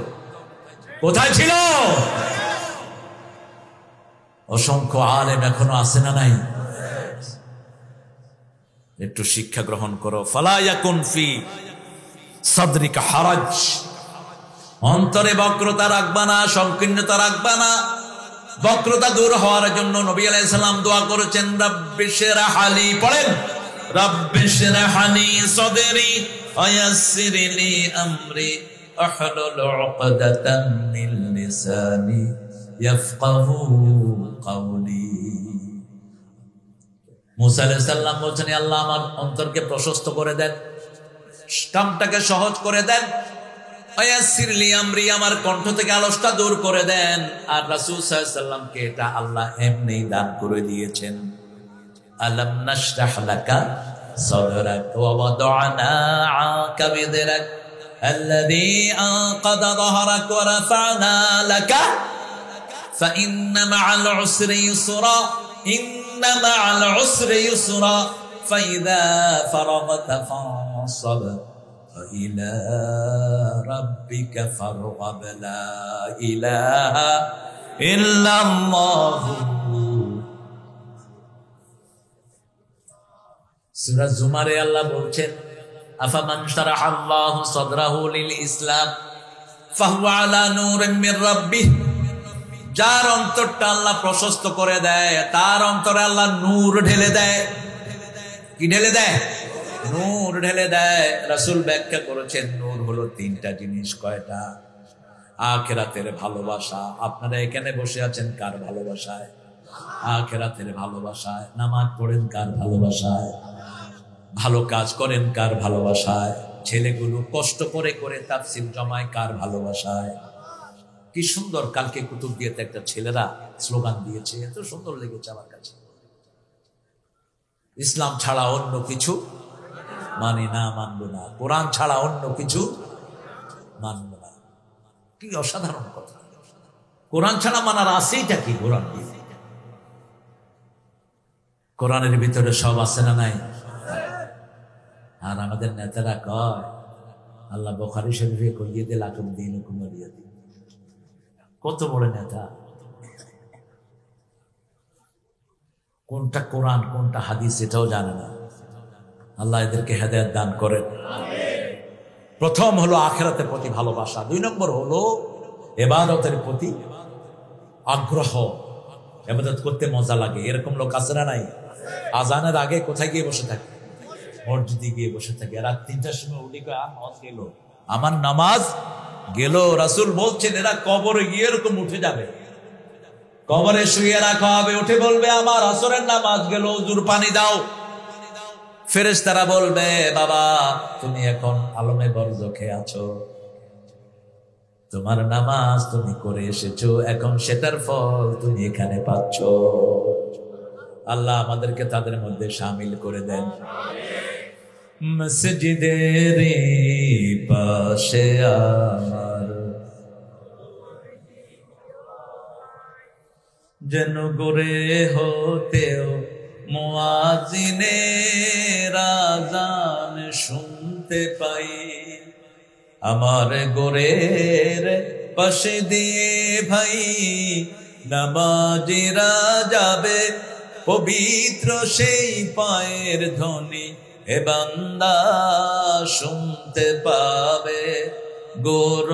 কোথায় ছিল? অসংখ্য আলেম এখনো আছে না নাই? একটু শিক্ষা গ্রহণ করো। ফালা ইয়াকুন ফি সাদরিকা হারাজ, অন্তরে বক্রতা রাখবা না, সংকীর্ণতা রাখবা না। বক্রতা দূর হওয়ার জন্য নবী আলাইহিস সালাম দোয়া করেছেন, রাব্বিশরাহ লি, পড়েন রাব্বিশরাহ লি সাদরি ওয়ায়াসসির লি আমরি আহলুল উকদাতাম মিন লিসানি ইয়াফকাহু কাওলি। মুসা আলাইহিস সালাম বলছেন, আল্লাহ আমার অন্তরকে প্রশস্ত করে দেন, কামটাকে সহজ করে দেন। ওয়ায়াসসির লি আমরি, আমার কণ্ঠ থেকে আলসটা দূর করে দেন। আর রাসূল সাল্লাল্লাহু আলাইহি ওয়াসাল্লামকে এটা আল্লাহ এমনি দান করে দিয়েছেন। আলাম নাশরাহ লাকা সাদরাক ওয়া ওয়াদা'না আনকা বিযরাক আল্লাযী আনকাযা যাহরাক ওয়া রাফা'না লাকা ফাইন্না মা'আল উসরি ইউসরা ইন্না মা'আল উসরি ইউসরা ফাইযা ফারাগতা ফানসাব ইলা রাব্বিকা ফারগাব লা ইলাহা ইল্লাল্লাহু। সূরা জুমারে আল্লাহ বলছেন, আফামান শারাহাল্লাহু সাদরাহু লিল ইসলাম ফাহুয়া আলা নূরিন মির রাব্বিহ, যার অন্তরটা আল্লাহ প্রশস্ত করে দেয় তার অন্তরে আল্লাহ নূর ঢেলে দেয়। কি ঢেলে দেয়? নূর ঢেলে দেয়। রাসূল ব্যাখ্যা করেছেন নূর হলো 3টা জিনিস। কয়টা? আখিরাতের ভালোবাসা। আপনারা এখানে বসে আছেন কার ভালোবাসায়? আখিরাতের ভালোবাসায়। নামাজ পড়েন কার ভালোবাসায়? ভালো কাজ করেন কার ভালোবাসায়? ছেলেগুলো কষ্ট করে করে তাফসীর জমায় কার ভালোবাসায়? কি সুন্দর! কালকে কুতুবদিয়াতে একটা ছেলেরা স্লোগান দিয়েছে, এত সুন্দর লেগেছে আমার কাছে। ইসলাম ছাড়া অন্য কিছু মানি না, মানব না। কোরআন ছাড়া অন্য কিছু মানব না। কি অসাধারণ কথা! কোরআন ছাড়া মানার আছেইটা কি? কোরআন দিয়ে কোরআনের ভিতরে সব আছে না নাই? আর আমাদের নেতারা কয় আল্লাহ বুখারী শরীফে কইয়ে দে লাকুম দীনুকুম ওয়ালিয়া দীন। কত বড় নেতা! কোনটা কোরআন কোনটা হাদিস এটাও জানে না। আল্লাহ এদেরকে হেদায়েত দান করেন। প্রথম হলো আখিরাতের প্রতি ভালোবাসা, 2 নম্বর হলো ইবাদতের প্রতি আগ্রহ। ইবাদত করতে মজা লাগে, এরকম লোক আছে না নাই? আজানের আগে কোথায় গিয়ে বসে থাকে? মসজিদে গিয়ে বসে থাকে। রাত 3টার সময় উঠে গেল, আমার নামাজ গেল। রাসূল বলছেন এরা কবরে গিয়ে এরকম উঠে যাবে, কবরে শুয়ে রাখা হবে, উঠে বলবে আমার আসরের নামাজ গেল, ওযুর পানি দাও। ফেরেশতারা বলবে বাবা তুমি এখন আলমে বরজখে আছো, তোমার নামাজ তুমি করে এসেছো, এখন সেটার ফল তুমি এখানে পাচ্ছ। আল্লাহ আমাদেরকে তাদের মধ্যে শামিল করে দেন। মসজিদের পাশে আমার যেন গড়ে হতেও মুয়াজ্জিনের আযান শুনতে পাই, আমার গোরের পাশে দিয়ে ভাই নামাজিরা যাবে, পবিত্র সেই পায়ের ধ্বনি এ বান্দা শুনতে পাবে, গোর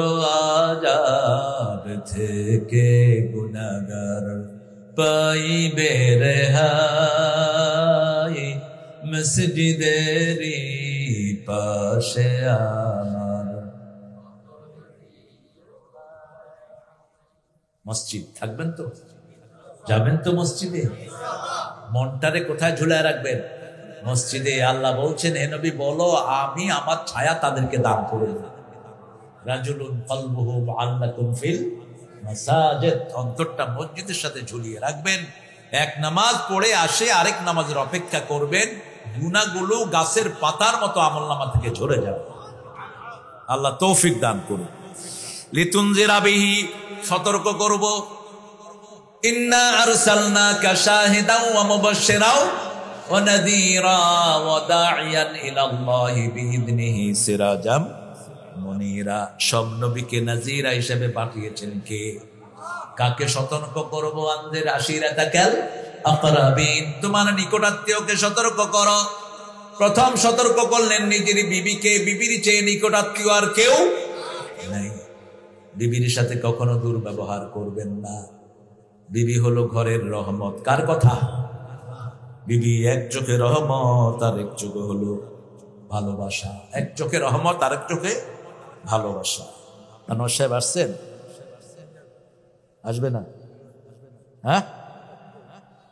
আযাব থেকে গুনাহগার পাইবে রেহাই, মসজিদেরই পাশে আমার। মসজিদ থাকবেন তো, যাবেন তো মসজিদে, মনটারে কোথায় ঝুলায় রাখবেন? মসজিদে। আল্লাহ বলছেন হে নবী বলো আমি আমার ছায়া তাদেরকে দান করে দেব। রাজুলুন কলবুহু মুআল্লাকুন ফিল মাসাজিদ, অন্তরটা মসজিদের সাথে ঝুলিয়ে রাখবেন। এক নামাজ পড়ে আসে আরেক নামাজের অপেক্ষা করবেন, গুনাহগুলো গাছের পাতার মতো আমলনামা থেকে ঝরে যাবে। আল্লাহ তৌফিক দান করুন। লিতুনজিরা বিহি, সতর্ক করব। ইন্না আরসালনাকা শাহিদাও ওয়া মুবাশশিরাও ওয়া নাযীরা ওয়া দাঈয়ান ইলাল্লাহি বিইذনিহি সিরাজাম মুনীরা। সব নবীকে নাযীরা হিসেবে পাঠিয়েছেন কে? কাকে সতর্ক করব? আনজির আশিরাতাকাল আকরাবিন, তোমার নিকটাত্মীয়কে সতর্ক করো। প্রথম সতর্ক করলেন নিজের বিবিকে, বিবির চেয়ে নিকটাত্মীয় আর কেউ নাই। বিবির সাথে কখনো দুর্ব্যবহার করবেন না। বিবি হলো ঘরের রহমত। কার কথা? বিবি এক চোখে রহমত আর এক চোখে হলো ভালোবাসা। এক চোখে রহমত আর এক চোখে ভালোবাসা। আনোয়ার সাহেব আসছেন? আসবে না? হ্যাঁ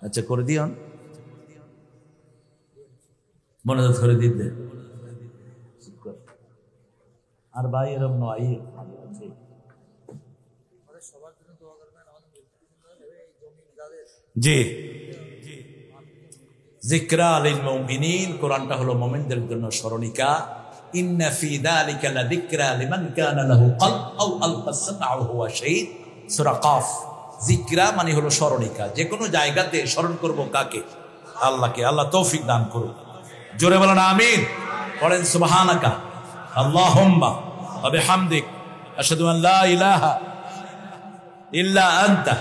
আচ্ছা করে দিন, মনোযোগ করে দিতে। আর ভাই এরম নয়, জি যিকরা লিল মুমিনিন, কোরআনটা হলো মুমিনদের জন্য স্মরণিকা। ইন্না ফি যালিকা লাযিকরা লিমান কানা লাহু কলব আও আলকা সামআ ওয়া হুয়া শাহীদ, সূরা কাফ। যিকরা মানে হলো স্মরণিকা। যে কোনো জায়গাতে স্মরণ করব কাকে? আল্লাহকে। আল্লাহ তৌফিক দান করুন। জোরে বলেন আমিন। পড়েন সুবহানাকা আল্লাহুম্মা ওয়া বিহামদিক আশহাদু আন লা ইলাহা ইল্লা আনতা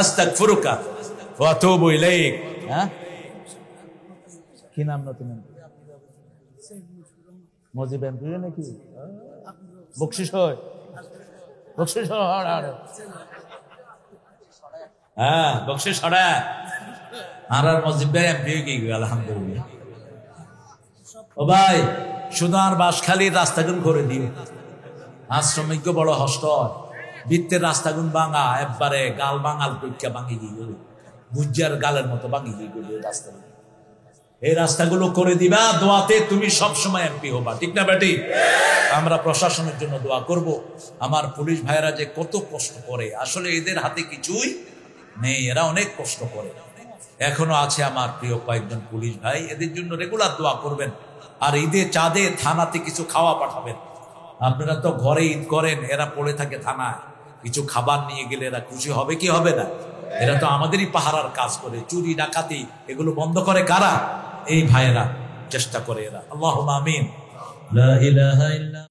আস্তাগফিরুকা ওয়া আতুবু ইলাইক। হ্যাঁ কি নাম নতুন? মজিব এমপি নাকি? বকশিস হয়, বকশিস হয়। হ্যাঁ বকশিস হড়া। আর মজিব ভাই এমপি কি আলহামদুলিল্লাহ। ও ভাই শুধু আর বাঁশখালীর রাস্তাগুন করে দিও। আজ শ্রমিক বড় হষ্ট, বৃত্তের রাস্তাগুন ভাঙা, একবারে গাল বাঙাল পরীক্ষা ভাঙি গিয়ে গুজ্জার গালের মতো ভাঙি গিয়ে রাস্তা। এই রাস্তাগুলো করে দিবা, দোয়াতে তুমি সব সময় এমপি হবা, ঠিক না বেটি? আমরা প্রশাসনের জন্য দোয়া করব। আমার পুলিশ ভাইরা যে কত কষ্ট করে, আসলে এদের হাতে কিছুই নেই, এরা অনেক কষ্ট করে। এখনো আছে আমার প্রিয় কয়েকজন পুলিশ ভাই, এদের জন্য রেগুলার দোয়া করবেন। আর ঈদে চাঁদে থানাতে কিছু খাওয়া পাঠাবেন। আপনারা তো ঘরে ঈদ করেন, এরা পড়ে থাকে থানায়, কিছু খাবার নিয়ে গেলে এরা খুশি হবে কি হবে না? এরা তো আমাদেরই পাহারার কাজ করে, চুরি ডাকাতি এগুলো বন্ধ করে কারা? এই ভাইয়েরা চেষ্টা করে এরা। আল্লাহুম্মা আমিন। লা ইলাহা ইল্লা